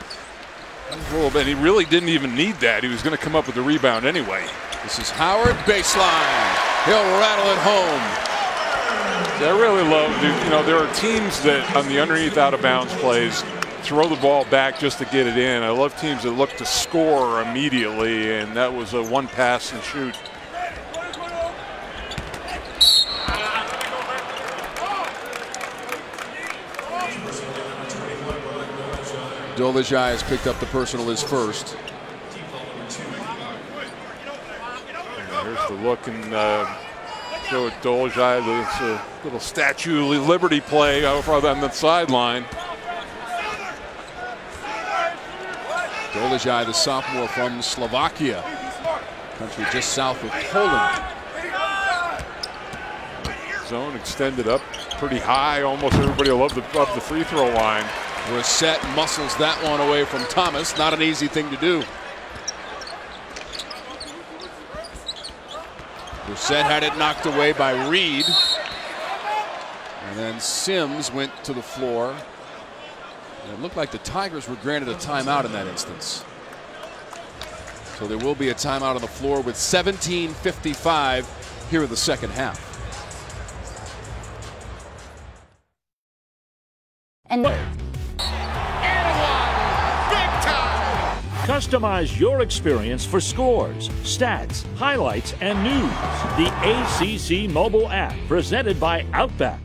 little bit. He really didn't even need that. He was going to come up with the rebound anyway. This is Howard, baseline. He'll rattle it home. I really love, there are teams that on the underneath out of bounds plays throw the ball back just to get it in. I love teams that look to score immediately, and that was a one pass and shoot. Dolajai has picked up the personal, his first. Here's the look, and show it Dolajai. There's a little Statue of Liberty play over on the sideline. Dolajai, the sophomore from Slovakia, country just south of Poland. Zone extended up pretty high. Almost everybody above the free throw line. Brissett muscles that one away from Thomas. Not an easy thing to do. Brissett had it knocked away by Reed. And then Sims went to the floor. And it looked like the Tigers were granted a timeout in that instance. So there will be a timeout on the floor with 17:55 here in the second half. And customize your experience for scores, stats, highlights, and news. The ACC mobile app, presented by Outback.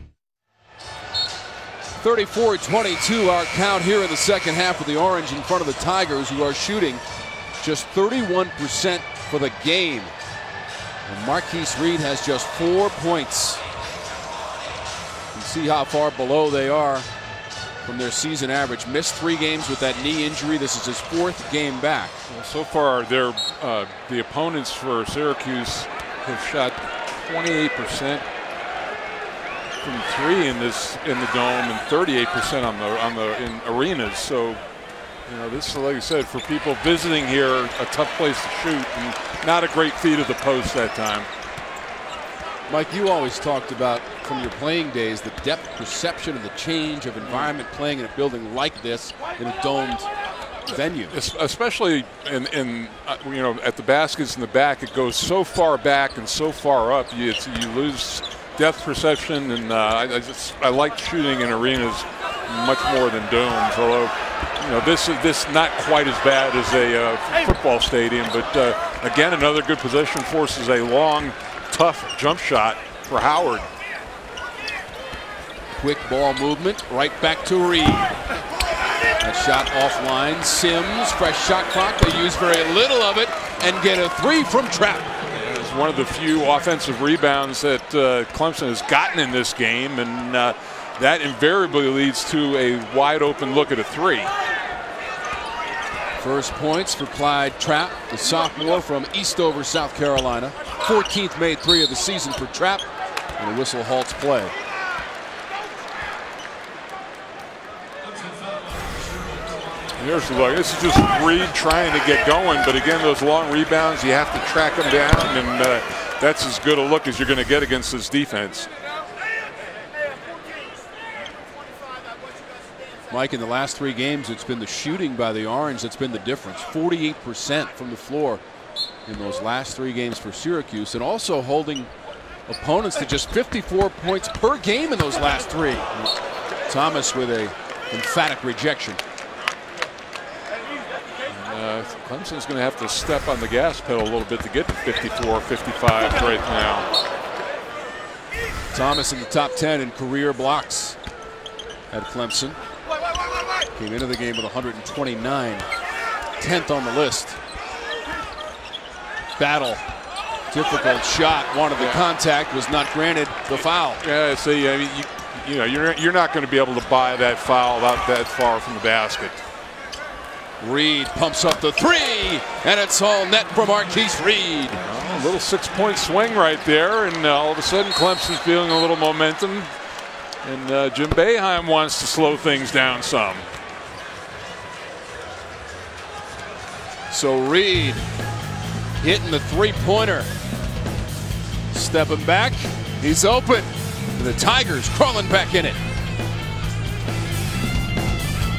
34-22 our count here in the second half with the Orange in front of the Tigers, who are shooting just 31% for the game. And Marquise Reed has just 4 points. You can see how far below they are from their season average. Missed 3 games with that knee injury. This is his 4th game back. Well, so far, the opponents for Syracuse have shot 28% from 3 in the dome and 38% in arenas. So, this is, like I said, for people visiting here, a tough place to shoot, and not a great feed of the post that time. Mike, you always talked about, from your playing days, the depth perception and the change of environment playing in a building like this in a domed venue. Especially in at the baskets in the back, it goes so far back and so far up, you lose depth perception, and I like shooting in arenas much more than domes, although this is not quite as bad as a football stadium, but again, another good possession, forces a long, tough jump shot for Howard. Quick ball movement, right back to Reed. That shot offline. Sims, fresh shot clock. They use very little of it and get a 3 from Trapp. It's one of the few offensive rebounds that Clemson has gotten in this game, and that invariably leads to a wide open look at a 3. First points for Clyde Trapp, the sophomore from Eastover, South Carolina. 14th made 3 of the season for Trapp, and the whistle halts play. Here's the look. This is just Reed trying to get going, but again, those long rebounds, you have to track them down, and that's as good a look as you're going to get against this defense. Mike, in the last 3 games, it's been the shooting by the Orange that's been the difference. 48% from the floor in those last 3 games for Syracuse, and also holding opponents to just 54 points per game in those last 3. Thomas with a emphatic rejection. Clemson's going to have to step on the gas pedal a little bit to get to 54, 55 right now. Thomas in the top 10 in career blocks at Clemson. Came into the game with 129, 10th on the list. Battle, difficult shot, wanted the contact, was not granted the foul. Yeah, see, I mean, you're not going to be able to buy that foul out that far from the basket. Reed pumps up the 3, and it's all net for Marquise Reed. A little 6-point swing right there, and all of a sudden Clemson's feeling a little momentum, and Jim Boeheim wants to slow things down some. So Reed hitting the 3-pointer. Stepping back, he's open. And the Tigers crawling back in it.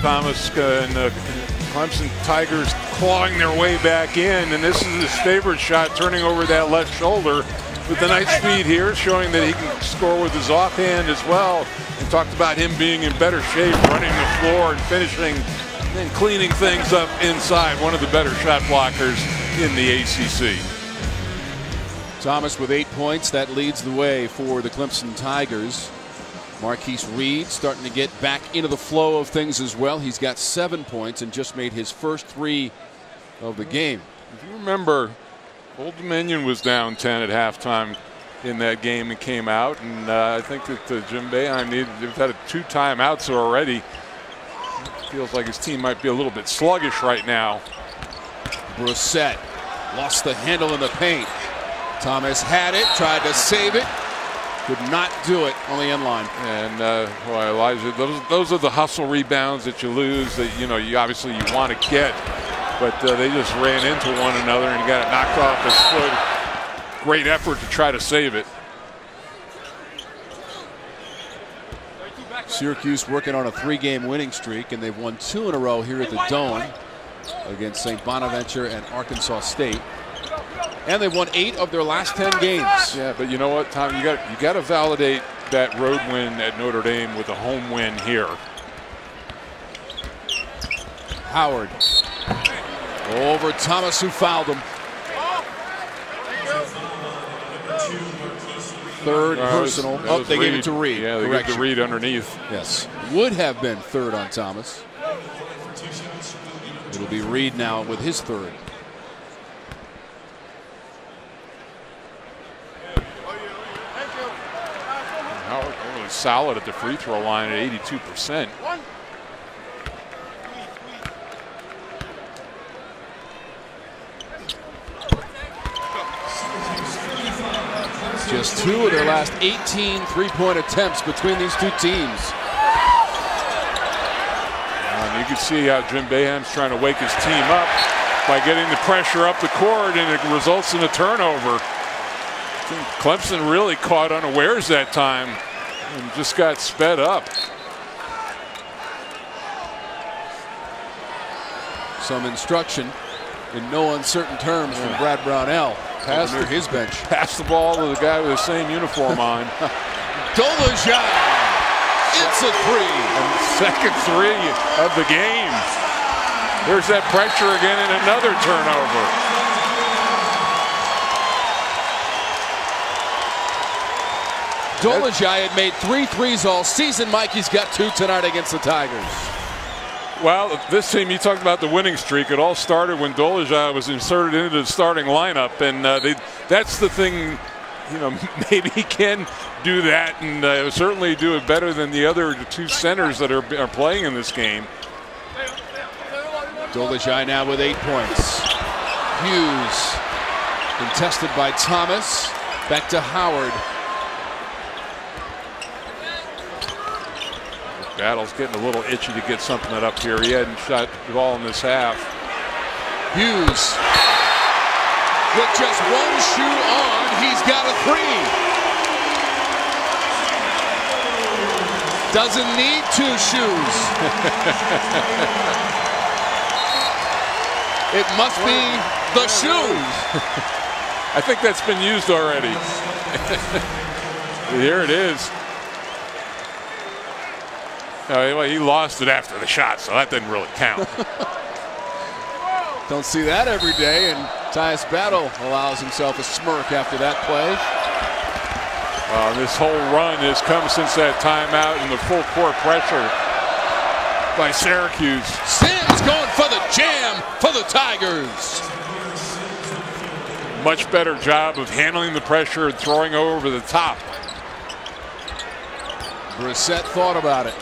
Thomas and the Clemson Tigers clawing their way back in, and this is his favorite shot, turning over that left shoulder with the nice speed here, showing that he can score with his offhand as well. We talked about him being in better shape, running the floor and finishing and cleaning things up inside. One of the better shot blockers in the ACC. Thomas with 8 points. That leads the way for the Clemson Tigers. Marquise Reed starting to get back into the flow of things as well. He's got 7 points and just made his first 3 of the game. If you remember, Old Dominion was down 10 at halftime in that game and came out, and I think that Jim Boeheim they've had 2 timeouts already. Feels like his team might be a little bit sluggish right now. Brissett lost the handle in the paint. Thomas had it, tried to save it. Could not do it on the end line. And well, Elijah, those are the hustle rebounds that you lose. That you obviously you want to get, but they just ran into one another and got it knocked off his foot. Great effort to try to save it. Syracuse working on a 3-game winning streak, and they've won 2 in a row here at the Dome against St. Bonaventure and Arkansas State. And they've won 8 of their last 10 games. Yeah, but you know what, Tom? You got to validate that road win at Notre Dame with a home win here. Howard over Thomas, who fouled him. Third personal. That was they Reed. gave it to Reed. Yeah, they gave it to Reed underneath. Yes, would have been 3rd on Thomas. It'll be Reed now with his 3rd. Howard really solid at the free throw line at 82%. Just 2 of their last 18 3-point attempts between these 2 teams. And you can see how Jim Boeheim's trying to wake his team up by getting the pressure up the court, and it results in a turnover. Clemson really caught unawares that time and just got sped up. Some instruction in no uncertain terms from Brad Brownell. Pass near his bench. Pass the ball to the guy with the same uniform on. Dolezaj. It's a 3. And second 3 of the game. There's that pressure again and another turnover. Dolezaj had made 3 threes all season. Mike, he's got 2 tonight against the Tigers. Well, this team, you talked about the winning streak. It all started when Dolezaj was inserted into the starting lineup, and that's the thing. You know, maybe he can do that and certainly do it better than the other 2 centers that are playing in this game. Dolezaj now with 8 points. Hughes contested by Thomas. Back to Howard. Battle's getting a little itchy to get something up here. He hadn't shot the ball in this half. Hughes with just 1 shoe on, he's got a 3. Doesn't need 2 shoes. It must be the shoes. I think that's been used already. Here it is. Well, he lost it after the shot, so that didn't really count. Don't see that every day, and Tyus Battle allows himself a smirk after that play. This whole run has come since that timeout and the full court pressure by Syracuse. Sims going for the jam for the Tigers. Much better job of handling the pressure and throwing over the top. Brissett thought about it.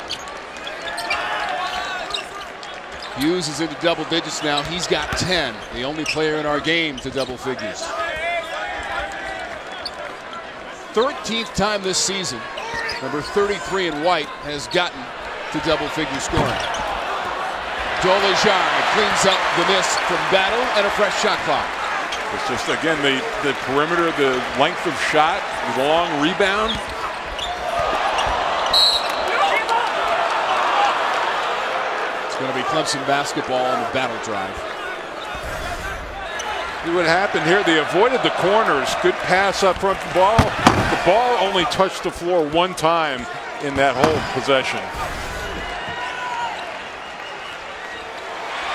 Hughes is into double digits now. He's got 10. The only player in our game to double figures. 13th time this season, number 33 in white has gotten to double figure scoring. Dolezaj cleans up the miss from Battle and a fresh shot clock. It's just, again, the perimeter, the length of shot, the long rebound. It's going to be Clemson basketball on the Battle drive. See what happened here. They avoided the corners. Good pass up front. The ball only touched the floor 1 time in that whole possession.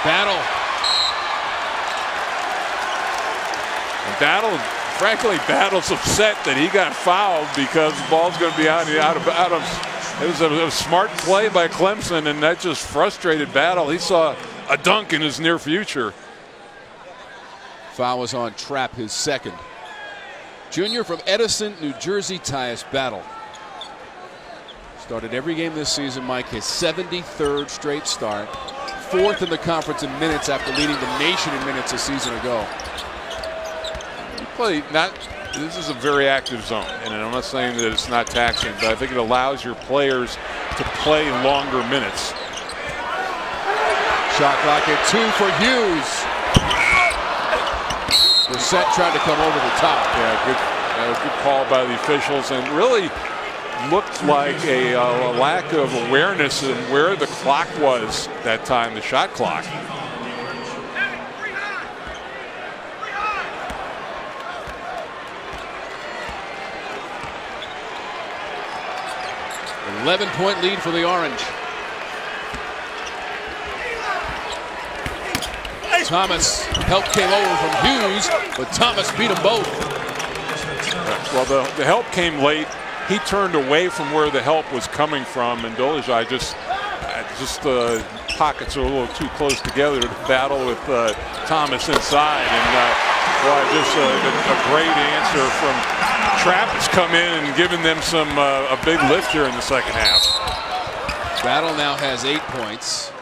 Battle. And frankly, Battle's upset that he got fouled because the ball's going to be out of. It was a smart play by Clemson, and that just frustrated Battle. He saw a dunk in his near future. Foul was on Trapp, his 2nd. Junior from Edison, New Jersey, Tyus Battle. Started every game this season, Mike, his 73rd straight start. 4th in the conference in minutes after leading the nation in minutes a season ago. This is a very active zone, and I'm not saying that it's not taxing, but I think it allows your players to play longer minutes. Shot clock at 2 for Hughes. Brissett tried to come over the top. Yeah, good call by the officials, and really looked like a lack of awareness in where the clock was that time, the shot clock. 11-point lead for the Orange. Thomas, help came over from Hughes, but Thomas beat them both. Well, the help came late. He turned away from where the help was coming from, and Dolezaj just pockets are a little too close together to battle with Thomas inside. And just a great answer from Trapp has come in and given them a big lift here in the second half. Battle now has 8 points.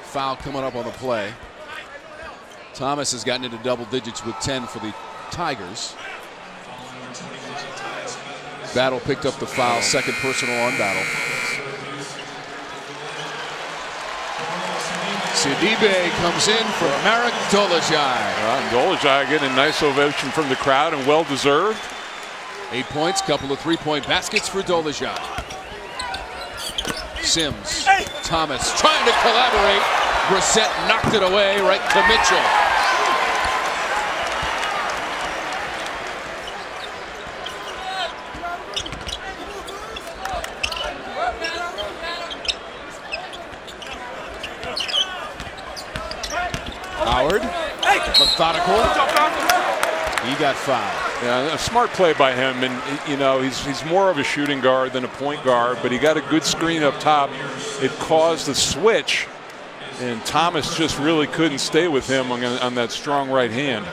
Foul coming up on the play. Thomas has gotten into double digits with 10 for the Tigers. Battle picked up the foul, 2nd personal on Battle. Sidibe comes in for Marek Dolezaj. Dolezaj getting a nice ovation from the crowd, and well deserved. 8 points, couple of 3-point baskets for Dolezaj. Sims, Thomas trying to collaborate. Brissett knocked it away right to Mitchell. Howard, methodical. He got fouled. Yeah, a smart play by him, and you know he's more of a shooting guard than a point guard, but he got a good screen up top. It caused a switch, and Thomas just really couldn't stay with him on that strong right hand.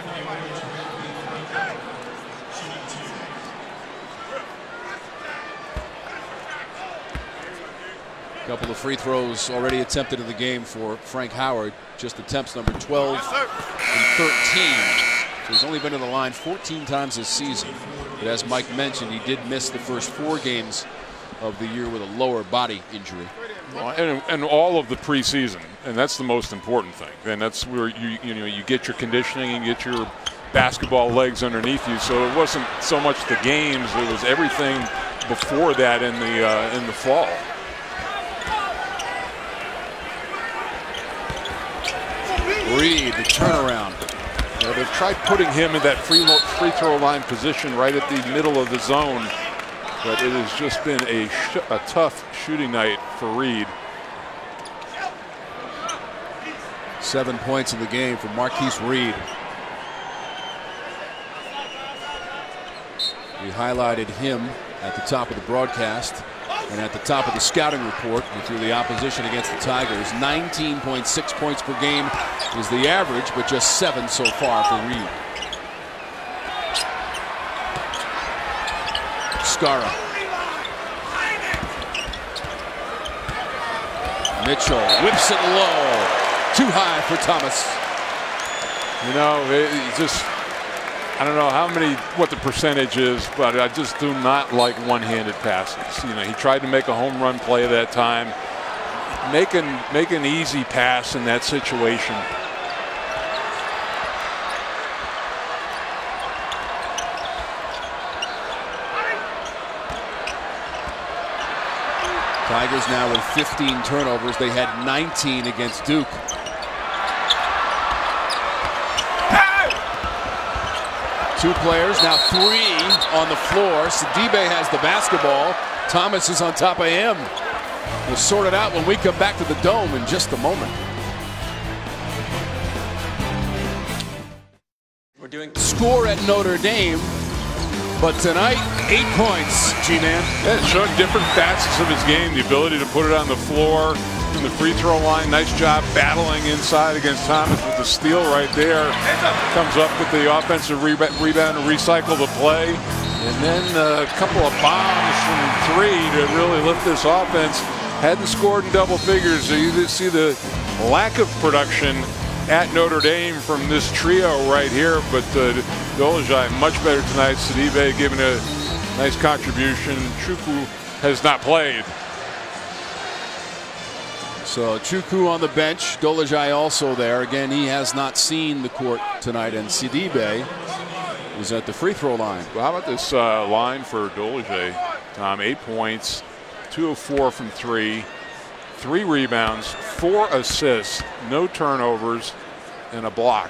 A couple of free throws already attempted in the game for Frank Howard. Just attempts number 12 and 13. So he's only been to the line 14 times this season. But as Mike mentioned, he did miss the first 4 games of the year with a lower body injury. And all of the preseason, and that's the most important thing. And that's where you get your conditioning and get your basketball legs underneath you. So it wasn't so much the games; it was everything before that in the fall. Reed, the turnaround. Yeah, they've tried putting him in that free throw line position right at the middle of the zone, but it has just been a tough shooting night for Reed. 7 points in the game for Marquise Reed. We highlighted him at the top of the broadcast and at the top of the scouting report through the opposition against the Tigers. 19.6 points per game is the average, but just 7 so far for Reed. Skara. Mitchell whips it low. Too high for Thomas. You know, I don't know what the percentage is, but I just do not like one-handed passes. You know, he tried to make a home run play that time. Make an easy pass in that situation. Tigers now with 15 turnovers. They had 19 against Duke. Two players, now 3 on the floor. Sidibe has the basketball. Thomas is on top of him. We'll sort it out when we come back to the Dome in just a moment. We're doing score at Notre Dame, but tonight 8 points, G-Man. Yeah, showing different facets of his game, the ability to put it on the floor, from the free throw line. Nice job battling inside against Thomas with the steal right there. Comes up with the offensive rebound and recycle the play. And then a couple of bombs from 3 to really lift this offense. Hadn't scored in double figures. So you see the lack of production at Notre Dame from this trio right here. But Dolezaj much better tonight. Sidibe giving a nice contribution. Chukwu has not played. So Chukwu on the bench, Dolezaj also there. Again, he has not seen the court tonight, and Sidibe is at the free throw line. Well, how about this line for Dolezaj, Tom? 8 points, 2 of 4 from 3, 3 rebounds, 4 assists, no turnovers, and a block.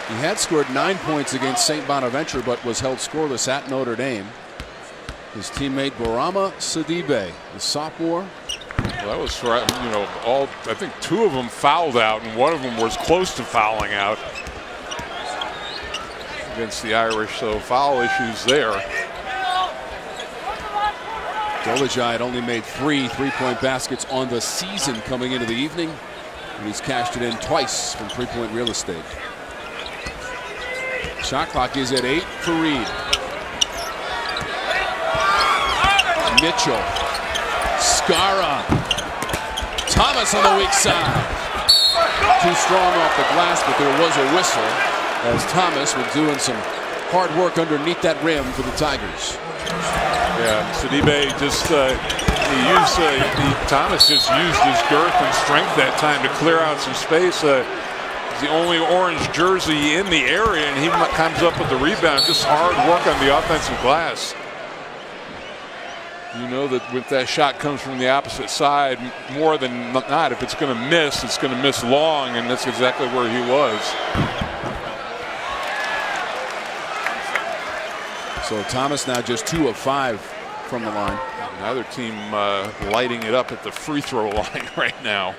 He had scored 9 points against St. Bonaventure, but was held scoreless at Notre Dame. His teammate Bourama Sidibe, the sophomore. Well, that was, you know, I think 2 of them fouled out, and 1 of them was close to fouling out against the Irish. So foul issues there. Dolezaj had only made 3 3-point baskets on the season coming into the evening, and he's cashed it in twice from 3-point real estate. Shot clock is at 8 for Reed. Mitchell, Skara, Thomas on the weak side. Too strong off the glass, but there was a whistle as Thomas was doing some hard work underneath that rim for the Tigers. Yeah, Sidibe just Thomas just used his girth and strength that time to clear out some space. He's the only orange jersey in the area, and he comes up with the rebound. Just hard work on the offensive glass. You know that when that shot comes from the opposite side, more than not, if it's going to miss, it's going to miss long, and that's exactly where he was. So Thomas now just 2 of 5 from the line. Another team lighting it up at the free throw line right now.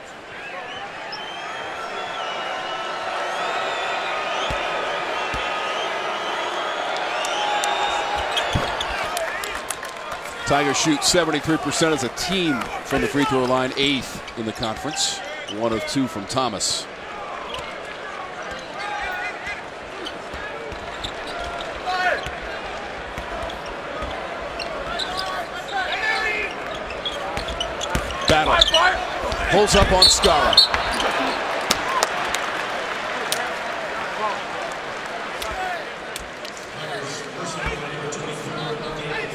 Tigers shoot 73% as a team from the free throw line, 8th in the conference. 1 of 2 from Thomas. Battle. Pulls up on Skara.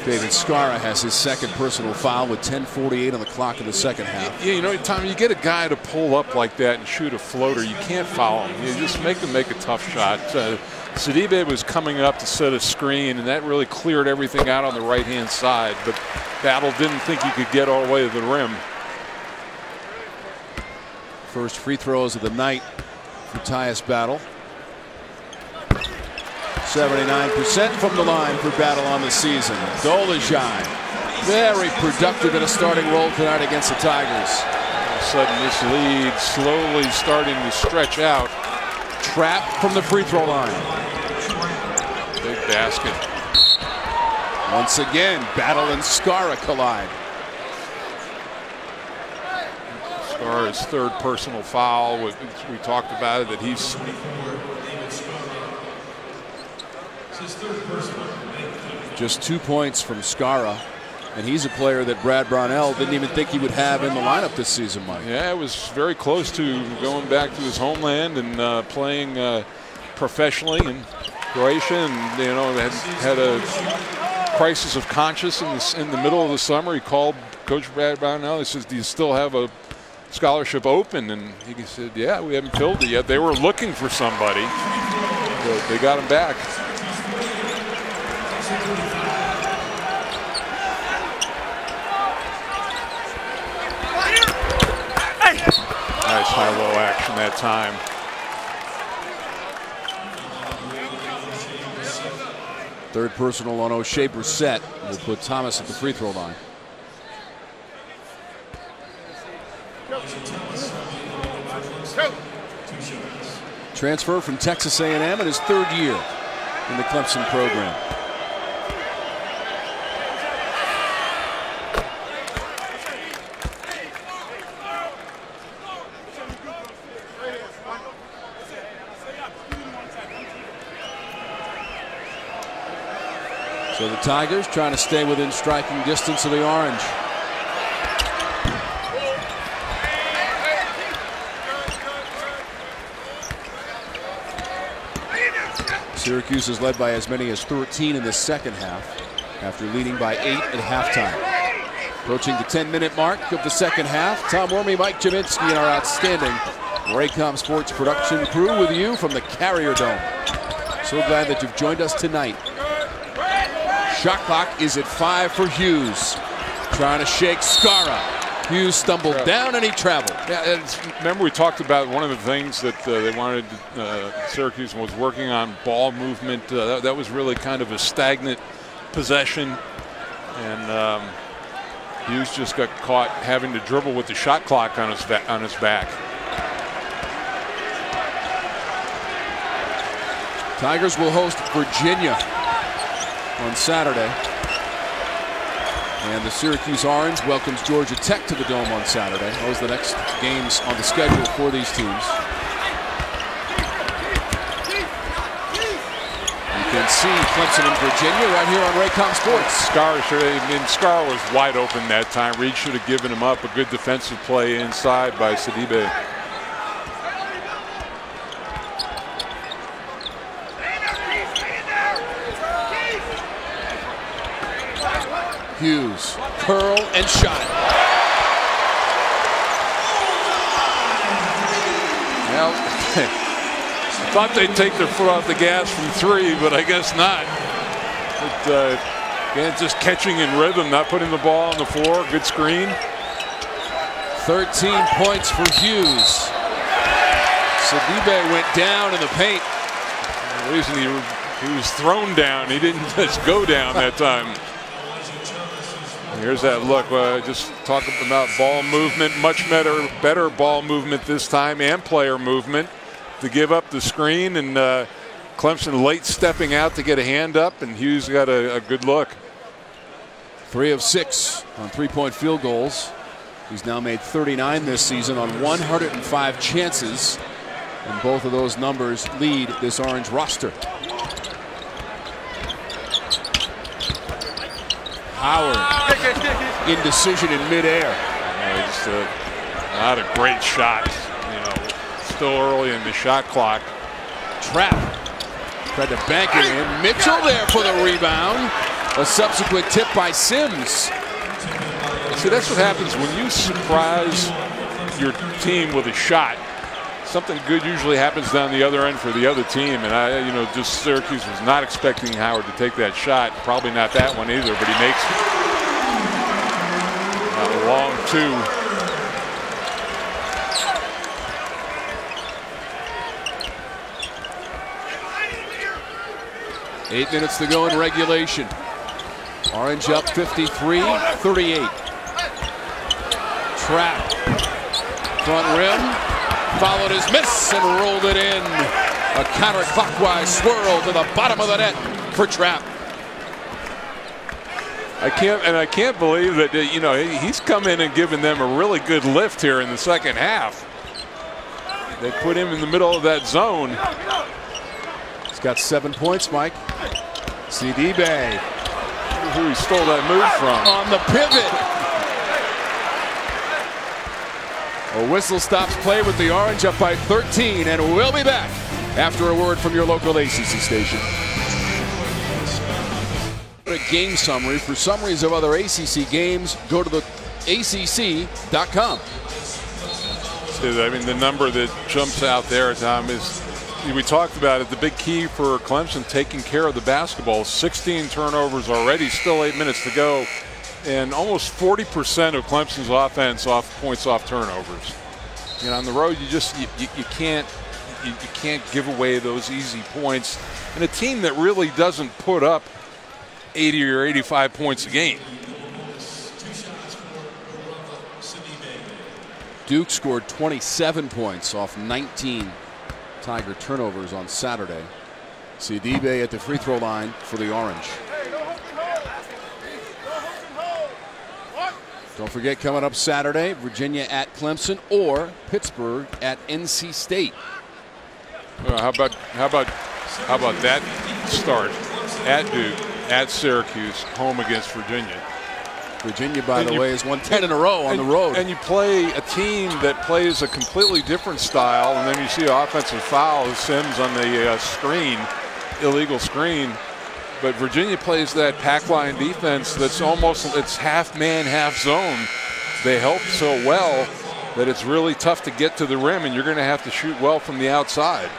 David Skara has his second personal foul with 10:48 on the clock in the second half. Yeah, you know, Tom, you get a guy to pull up like that and shoot a floater, you can't foul him. You just make him make a tough shot. Sidibe was coming up to set a screen, and that really cleared everything out on the right-hand side. But Battle didn't think he could get all the way to the rim. First free throws of the night for Tyus Battle. 79% from the line for Battle on the season. Dolezaj, very productive in a starting role tonight against the Tigers. All of a sudden, this lead slowly starting to stretch out. Trap from the free throw line. Big basket. Once again, Battle and Skara collide. Skara's third personal foul. We talked about it, that he's just 2 points from Skara, and he's a player that Brad Brownell didn't even think he would have in the lineup this season, Mike. Yeah, it was very close to going back to his homeland and playing professionally in Croatia, and you know had a crisis of conscience in the middle of the summer. He called Coach Brad Brownell. He says, "Do you still have a scholarship open?" And he said, "Yeah, we haven't filled it yet." They were looking for somebody, but they got him back. Nice high-low action that time. Third personal on O'Shea Brissett will put Thomas at the free throw line. Transfer from Texas A&M in his third year in the Clemson program. So the Tigers trying to stay within striking distance of the orange. Syracuse is led by as many as 13 in the second half after leading by 8 at halftime. Approaching the 10-minute mark of the second half. Tom Wormy, Mike Jaminski, and our outstanding Raycom Sports production crew with you from the Carrier Dome. So glad that you've joined us tonight. Shot clock is at 5 for Hughes. Trying to shake Skara. Hughes stumbled down and he traveled. Yeah, remember we talked about one of the things that they wanted, Syracuse was working on ball movement. That was really kind of a stagnant possession. And Hughes just got caught having to dribble with the shot clock on his back. Tigers will host Virginia on Saturday. And the Syracuse Orange welcomes Georgia Tech to the Dome on Saturday. Those are the next games on the schedule for these teams. You can see Clemson and Virginia right here on Raycom Sports. Skara was wide open that time. Reed should have given him up. A good defensive play inside by Sidibe. Hughes, curl and shot. Well, I thought they'd take their foot off the gas from 3, but I guess not. But again, just catching in rhythm, not putting the ball on the floor. Good screen. 13 points for Hughes. Sidibe went down in the paint. The reason he was thrown down, he didn't just go down that time. Here's that look. Just talking about ball movement. Much better ball movement this time, and player movement to give up the screen. And Clemson late stepping out to get a hand up, and Hughes got a good look. 3 of 6 on three-point field goals. He's now made 39 this season on 105 chances, and both of those numbers lead this Orange roster. Howard, indecision in midair. Just not a great shot. Still early in the shot clock. Trap tried to bank it in. Mitchell there for the rebound. A subsequent tip by Sims. See, that's what happens when you surprise your team with a shot. Something good usually happens down the other end for the other team, and just Syracuse was not expecting Howard to take that shot. Probably not that one either, but he makes it. A long 2. 8 minutes to go in regulation. Orange up 53-38. Trap. Front rim. Followed his miss and rolled it in. A counterclockwise swirl to the bottom of the net for Trap. I can't believe that he's come in and given them a really good lift here in the second half. They put him in the middle of that zone. He's got 7 points, Mike. Sidibe. Who he stole that move from. On the pivot. A whistle stops play with the Orange up by 13, and we'll be back after a word from your local ACC station. A game summary. For summaries of other ACC games, go to the ACC.com. I mean, the number that jumps out there, Tom, is we talked about it. The big key for Clemson taking care of the basketball. 16 turnovers already, still 8 minutes to go. And almost 40% of Clemson's offense points off turnovers. On the road, you can't give away those easy points. And a team that really doesn't put up 80 or 85 points a game. Duke scored 27 points off 19 Tiger turnovers on Saturday. Sidibe at the free throw line for the Orange. Don't forget, coming up Saturday, Virginia at Clemson or Pittsburgh at NC State. How about that start? At Duke, at Syracuse, home against Virginia. Virginia, by the way, has won 10 in a row on the road. And you play a team that plays a completely different style, and then you see an offensive foul, Sims on the screen, illegal screen. But Virginia plays that pack line defense that's it's half man, half zone. They help so well that it's really tough to get to the rim, and you're going to have to shoot well from the outside.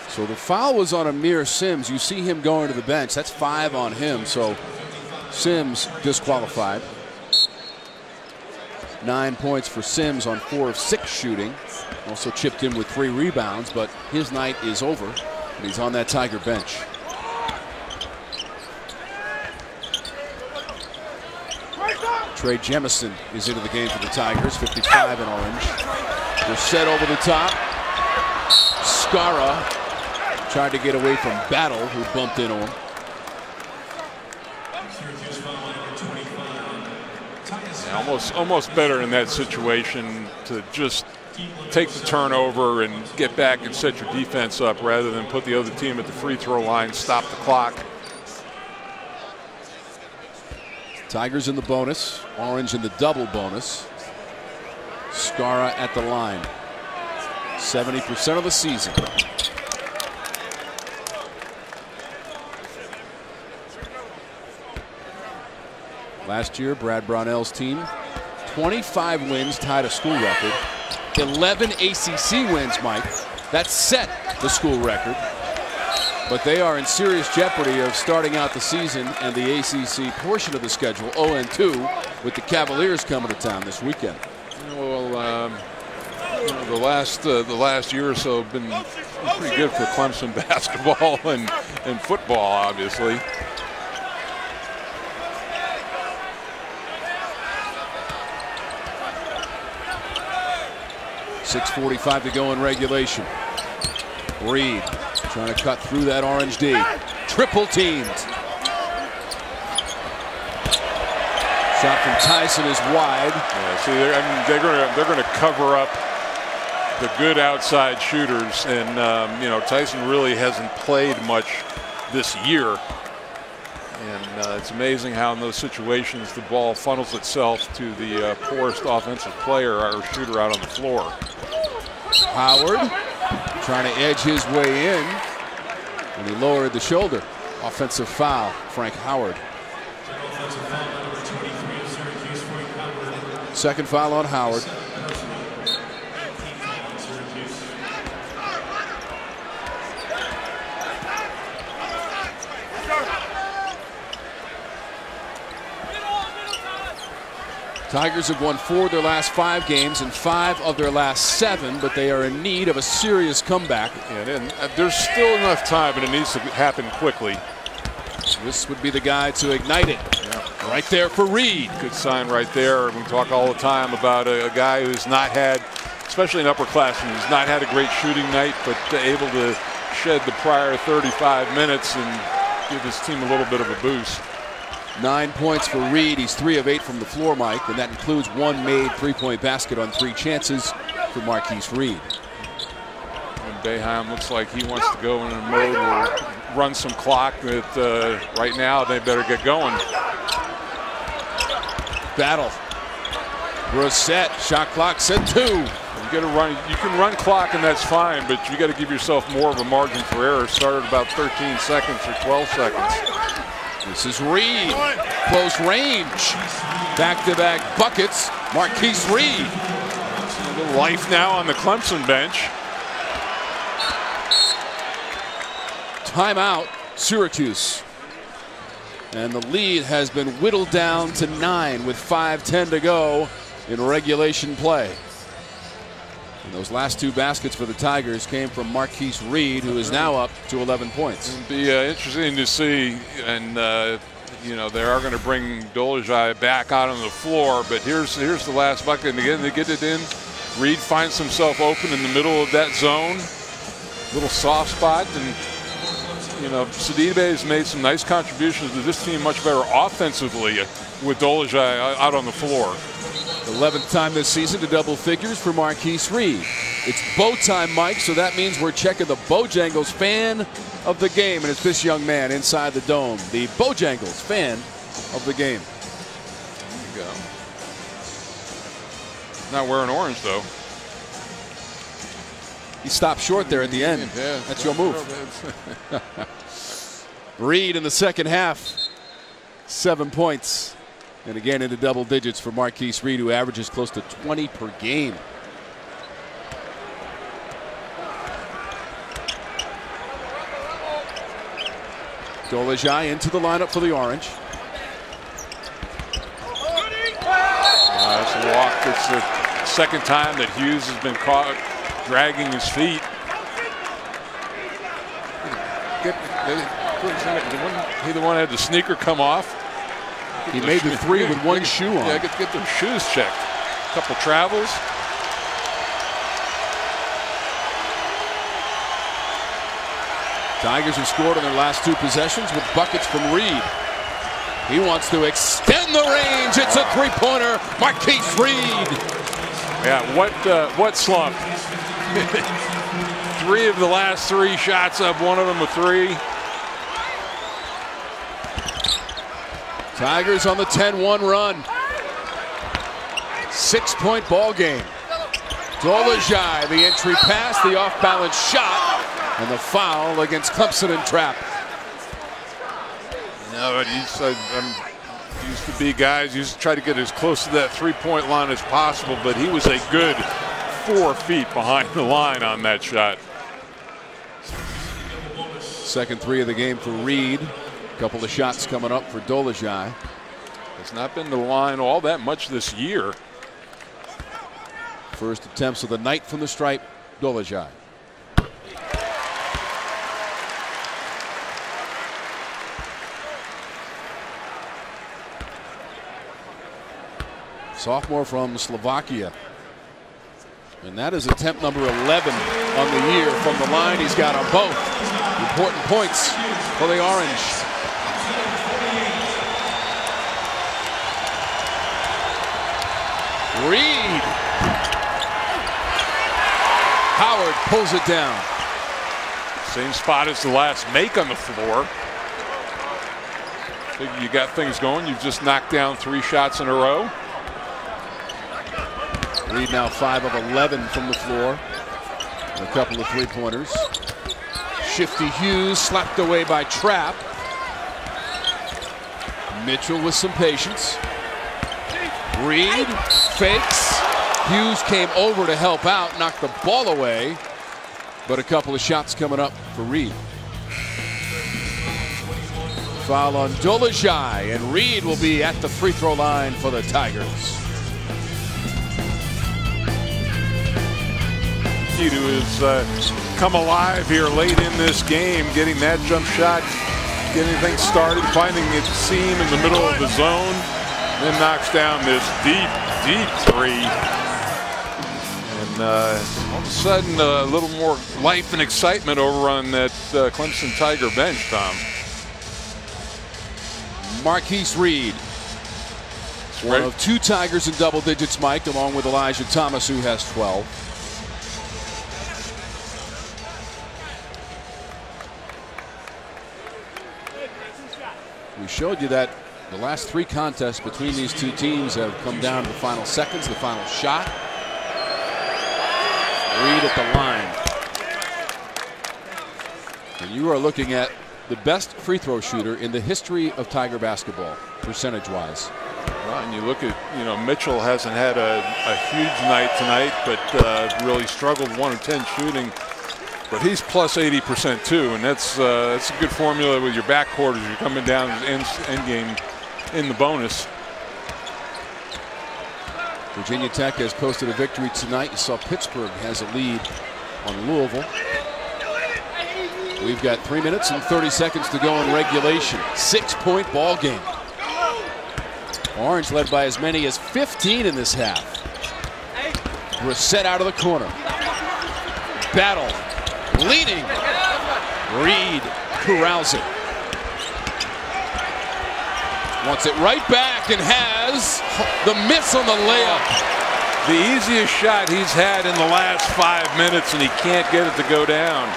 So the foul was on Amir Sims. You see him going to the bench. That's 5 on him. So Sims disqualified. 9 points for Sims on 4 of 6 shooting. Also chipped in with 3 rebounds, but his night is over, and he's on that Tiger bench. Trey Jemison is into the game for the Tigers. 55 in Orange. They're set over the top. Skara tried to get away from Battle, who bumped into him. Yeah, almost better in that situation to just take the turnover and get back and set your defense up rather than put the other team at the free throw line, stop the clock. Tigers in the bonus, Orange in the double bonus. Skara at the line. 70% of the season. Last year, Brad Brownell's team, 25 wins, tied a school record. 11 ACC wins, Mike. That set the school record. But they are in serious jeopardy of starting out the season and the ACC portion of the schedule 0-2 with the Cavaliers coming to town this weekend. Well, the last year or so have been pretty good for Clemson basketball and football, obviously. .6:45 to go in regulation. Reed trying to cut through that Orange D. Triple teamed. Shot from Tyson is wide. Yeah, see, they're going to cover up the good outside shooters, and you know, Tyson really hasn't played much this year, and it's amazing how in those situations the ball funnels itself to the poorest offensive player or shooter out on the floor. Howard trying to edge his way in, and he lowered the shoulder. Offensive foul, Frank Howard. Second foul on Howard. Tigers have won 4 of their last 5 games and 5 of their last 7, but they are in need of a serious comeback. And there's still enough time, but it needs to happen quickly. This would be the guy to ignite it. Yeah. Right there for Reed. Good sign right there. We talk all the time about a guy who's not had, especially an upperclassman, who's not had a great shooting night, but able to shed the prior 35 minutes and give his team a little bit of a boost. 9 points for Reed. He's 3 of 8 from the floor, Mike, and that includes 1 made 3-point basket on 3 chances for Marquise Reed. And Boeheim looks like he wants to go in a mode where run some clock. That right now they better get going. Battle. Brissett, shot clock set 2. You got to run. You can run clock and that's fine, but you got to give yourself more of a margin for error. Start at about 13 seconds or 12 seconds. This is Reed, close range, back-to-back buckets, Marquise Reed. A little life now on the Clemson bench. Timeout, Syracuse. And the lead has been whittled down to 9 with 5:10 to go in regulation play. And those last 2 baskets for the Tigers came from Marquise Reed, who is now up to 11 points. It'll be interesting to see, and you know, they are going to bring Dolezaj back out on the floor. But here's the last bucket, and again they get it in. Reed finds himself open in the middle of that zone, little soft spot, and you know, Sidibe has made some nice contributions to this team, much better offensively with Dolezaj out on the floor. 11th time this season to double figures for Marquise Reed. It's bow time, Mike, so that means we're checking the Bojangles fan of the game, and it's this young man inside the dome, the Bojangles fan of the game. There you go. Not wearing orange, though. He stopped short there at the end. Yeah, that's your move. Reed in the second half, 7 points. And again into double digits for Marquise Reed, who averages close to 20 per game. Dolezaj into the lineup for the Orange. That's a walk. It's the second time that Hughes has been caught dragging his feet. He the one had the sneaker come off. He made the 3 with 1 shoe on. Yeah, get their shoes checked. A couple travels. Tigers have scored on their last 2 possessions with buckets from Reed. He wants to extend the range. It's a 3-pointer. Marquise Reed. Yeah, what slump? 3 of the last 3 shots up, 1 of them a 3. Tigers on the 10-1 run. 6-point ball game. Dolezaj, the entry pass, the off-balance shot, and the foul against Clemson and Trapp. No, but used to be guys used to try to get as close to that 3-point line as possible, but he was a good 4 feet behind the line on that shot. Second 3 of the game for Reed. Couple of shots coming up for Dolezaj. Has not been to the line all that much this year. First attempts of the night from the stripe, Dolezaj. Sophomore from Slovakia. And that is attempt number 11 on the year from the line. He's got on both. Important points for the Orange. pulls it down. Same spot as the last make on the floor. Figure you got things going. You've just knocked down 3 shots in a row. Reed now 5 of 11 from the floor. And a couple of 3-pointers. Shifty Hughes slapped away by Trapp. Mitchell with some patience. Reed fakes. Hughes came over to help out, knocked the ball away. But a couple of shots coming up for Reed. Foul on Dolezaj, and Reed will be at the free throw line for the Tigers. To come alive here late in this game, getting that jump shot, getting things started, finding its seam in the middle of the zone, then knocks down this deep, deep 3. And all of a sudden, a little more life and excitement over on that Clemson Tiger bench, Tom. Marquise Reed, one of 2 Tigers in double digits, Mike, along with Elijah Thomas, who has 12. We showed you that the last 3 contests between these 2 teams have come down to the final seconds, the final shot. Reed at the line. And you are looking at the best free throw shooter in the history of Tiger basketball, percentage-wise. Well, and you look at, Mitchell hasn't had a huge night tonight, but really struggled 1 of 10 shooting. But he's plus 80% too, and that's a good formula with your backcourt as you're coming down to end game in the bonus. Virginia Tech has posted a victory tonight. You saw Pittsburgh has a lead on Louisville. We've got 3 minutes and 30 seconds to go in regulation. 6-point ball game. Orange led by as many as 15 in this half. Brissett out of the corner. Battle. Leading. Reed corrals it. Wants it right back and has the miss on the layup. The easiest shot he's had in the last 5 minutes, and he can't get it to go down.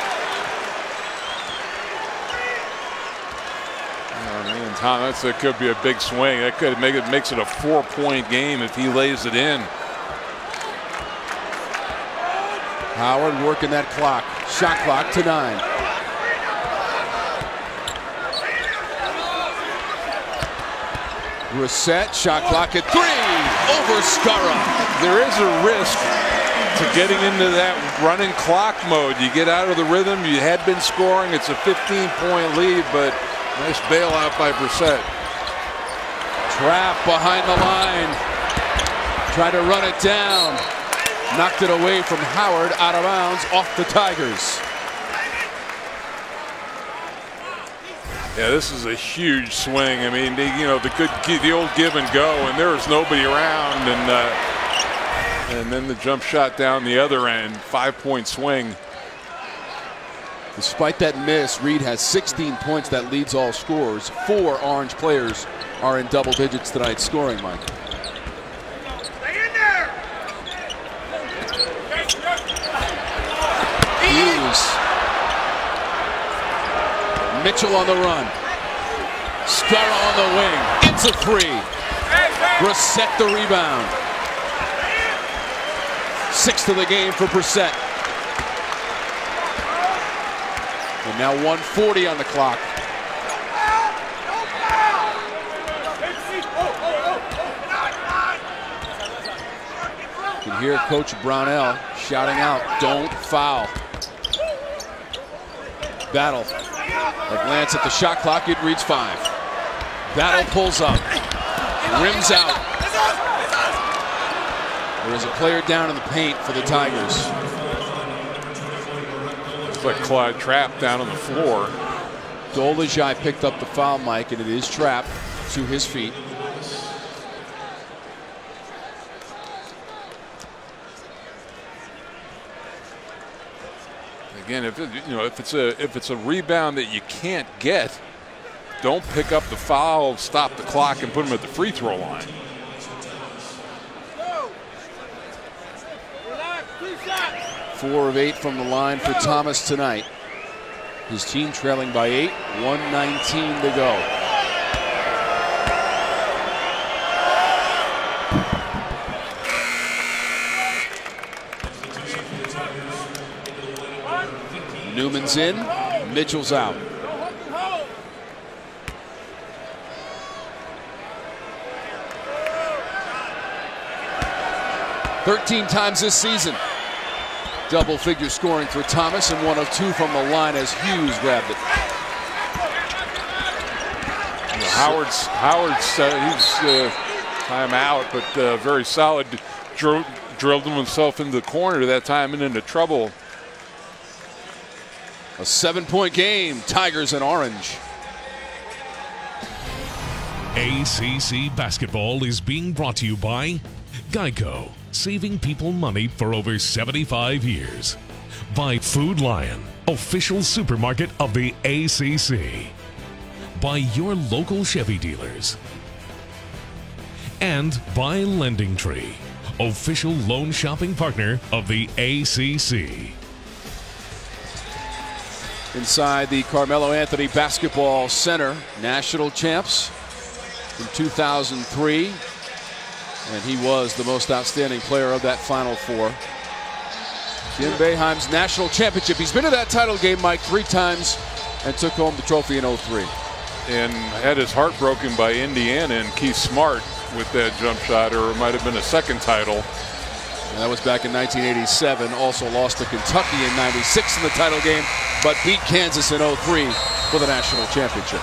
Oh man, Tom, that could be a big swing. That could makes it a 4-point game if he lays it in. Howard working that clock. Shot clock to 9. Brissett, shot clock at 3. Over Skara. There is a risk to getting into that running clock mode. You get out of the rhythm. You had been scoring. It's a 15-point lead, but nice bailout by Brissett. Trapp behind the line. Tried to run it down. Knocked it away from Howard, out of bounds, off the Tigers. Yeah, this is a huge swing. I mean, the old give and go, and there was nobody around, and then the jump shot down the other end, 5-point swing. Despite that miss, Reed has 16 points. That leads all scorers. 4 Orange players are in double digits tonight scoring, Mike. Hughes. Mitchell on the run. Skara on the wing. It's a 3. Brissett the rebound. 6 to the game for Brissett. And now 1:40 on the clock. You can hear Coach Brownell shouting out, "Don't foul." Battle. A glance at the shot clock, it reads 5. Battle pulls up. Rims out. There is a player down in the paint for the Tigers. It's like Clyde Trapp down on the floor. Dolezaj picked up the foul, Mike, and it is Trapp to his feet. Again, if it's a rebound that you can't get, don't pick up the foul, stop the clock, and put him at the free throw line. 4 of 8 from the line for Thomas tonight. His team trailing by 8, 1:19 to go. Newman's in, Mitchell's out. "13 times this season. Double figure scoring for Thomas, and 1 of 2 from the line as Hughes grabbed it. Howard's he's time out, but very solid. Drilled himself into the corner that time and into trouble. A 7-point game, Tigers and Orange. ACC basketball is being brought to you by Geico, saving people money for over 75 years. By Food Lion, official supermarket of the ACC. By your local Chevy dealers. And by Lending Tree, official loan shopping partner of the ACC. Inside the Carmelo Anthony Basketball Center, national champs in 2003. And he was the most outstanding player of that Final Four. Jim Boeheim's national championship. He's been to that title game, Mike, 3 times and took home the trophy in 03. And had his heart broken by Indiana and Keith Smart with that jump shot, or it might have been a second title. And that was back in 1987. Also lost to Kentucky in 96 in the title game, but beat Kansas in 03 for the national championship.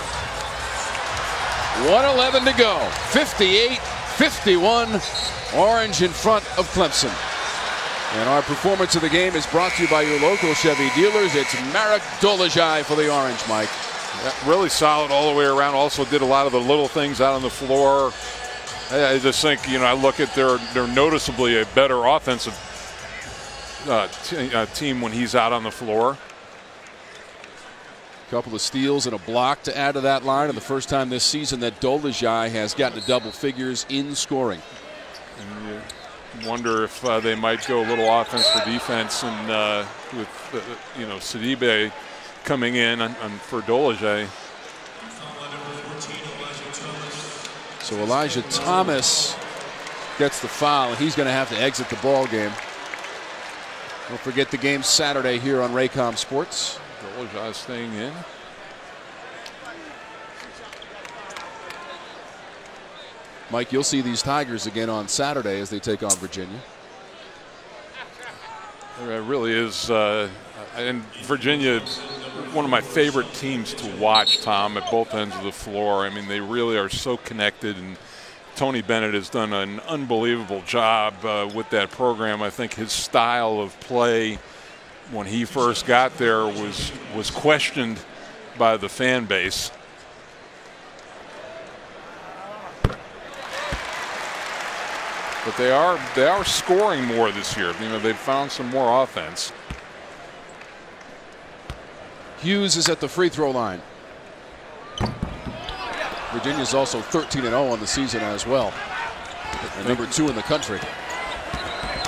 1:11 to go. 58-51. Orange in front of Clemson. And our performance of the game is brought to you by your local Chevy dealers. It's Marek Dolezaj for the Orange, Mike. Yeah, really solid all the way around. Also did a lot of the little things out on the floor. I just think, I look at they're noticeably a better offensive team when he's out on the floor. A couple of steals and a block to add to that line, and the first time this season that Dolezaj has gotten to double figures in scoring. And you wonder if they might go a little offense for defense, and with Sidibe coming in for Dolezaj. So Elijah Thomas gets the foul, and he's going to have to exit the ball game. Don't forget the game Saturday here on Raycom Sports. Dolezaj staying in. Mike, you'll see these Tigers again on Saturday as they take on Virginia. It really is, and Virginia, one of my favorite teams to watch, Tom, at both ends of the floor. I mean, they really are so connected, and Tony Bennett has done an unbelievable job with that program. I think his style of play when he first got there was questioned by the fan base. But they are scoring more this year. They've found some more offense. Hughes is at the free throw line. Virginia's also 13-0 on the season as well. And number 2 in the country.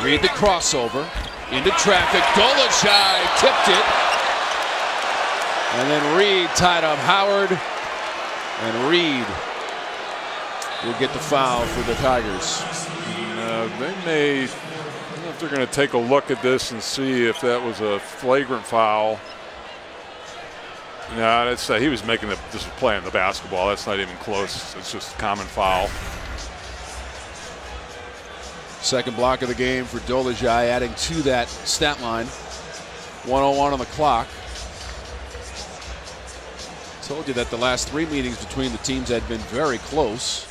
Reed the crossover into traffic. Dolezaj tipped it. And then Reed tied up Howard. And Reed will get the foul for the Tigers. They may, I don't know if they're going to take a look at this and see if that was a flagrant foul. No, that's he was just playing the basketball. That's not even close. It's just a common foul. Second block of the game for Dolezaj, adding to that stat line. 1:01 on the clock. Told you that the last 3 meetings between the teams had been very close.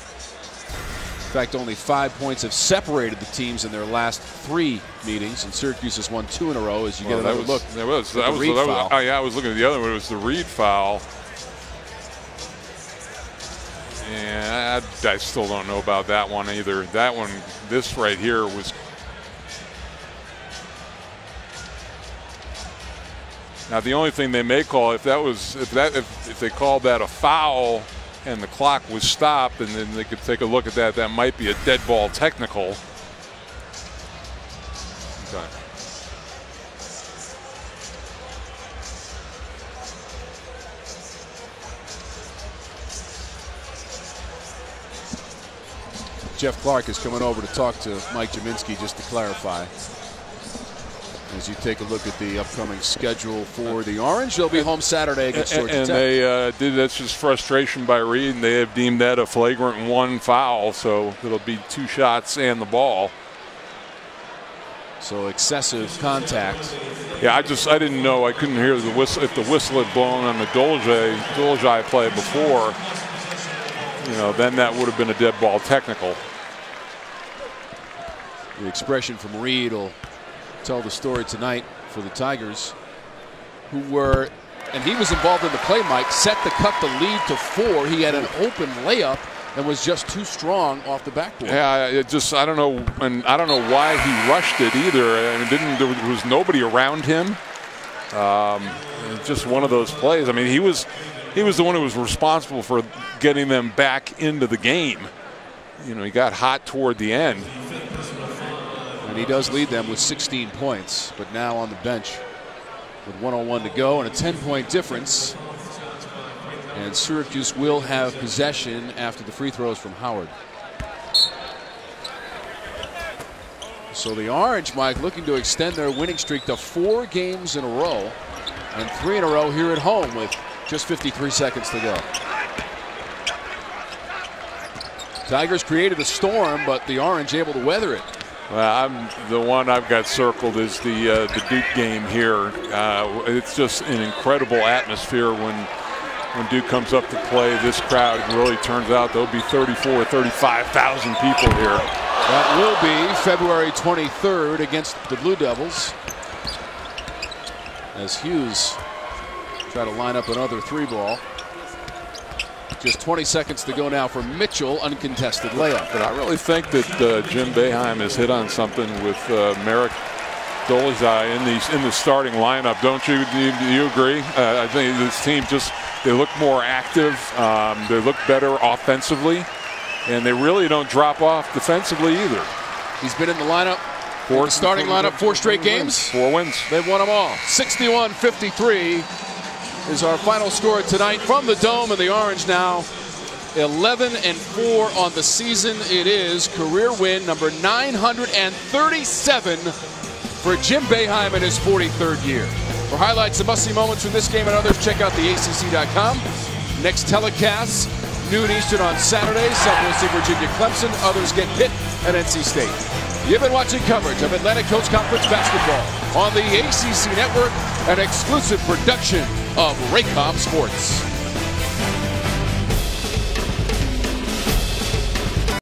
In fact, only 5 points have separated the teams in their last 3 meetings, and Syracuse has won 2 in a row. As you get another look, I was looking at the other one. It was the Reed foul, and I still don't know about that one either. That one, this right here was. Now the only thing they may call if they called that a foul and the clock was stopped, and then they could take a look at that. That might be a dead ball technical. Okay. Jeff Clark is coming over to talk to Mike Jaminski just to clarify. As you take a look at the upcoming schedule for the Orange, they'll be home Saturday against Georgia Tech. And they that's just frustration by Reed, and they have deemed that a flagrant 1 foul, so it'll be 2 shots and the ball. So excessive contact. Yeah, I didn't know. I couldn't hear the whistle. If the whistle had blown on the Dolezaj play before, then that would have been a dead ball technical. The expression from Reed will tell the story tonight for the Tigers, who were, and he was involved in the play, Mike, set to cut the lead to 4. He had an open layup and was just too strong off the backboard. Yeah, I don't know, and I don't know why he rushed it either. I mean, there was nobody around him. Just one of those plays. I mean, he was the one who was responsible for getting them back into the game. He got hot toward the end. And he does lead them with 16 points, but now on the bench with 1:01 to go and a 10-point difference. And Syracuse will have possession after the free throws from Howard. So the Orange, Mike, looking to extend their winning streak to 4 games in a row and 3 in a row here at home with just 53 seconds to go. Tigers created a storm, but the Orange able to weather it. Well, the one I've got circled is the Duke game here. It's just an incredible atmosphere when Duke comes up to play. This crowd really turns out there'll be 34,000 or 35,000 people here. That will be February 23rd against the Blue Devils, as Hughes try to line up another 3-ball. Just 20 seconds to go now for Mitchell, uncontested layup. But I really think that Jim Boeheim has hit on something with Merrick Dolezaj in the starting lineup. Don't you? Do you agree? I think this team they look more active. They look better offensively, and they really don't drop off defensively either. He's been in the lineup, starting lineup, 4 straight games. 4 wins. They've won them all. 61-53 is our final score tonight from the Dome, and the Orange now 11-4 on the season. It is career win number 937 for Jim Boeheim in his 43rd year. For highlights and must-see moments from this game and others, check out theACC.com. Next telecasts, noon Eastern on Saturday. Some will see Virginia Clemson, others get Pitt and NC State. You've been watching coverage of Atlantic Coast Conference basketball on the ACC Network, an exclusive production of Raycom Sports.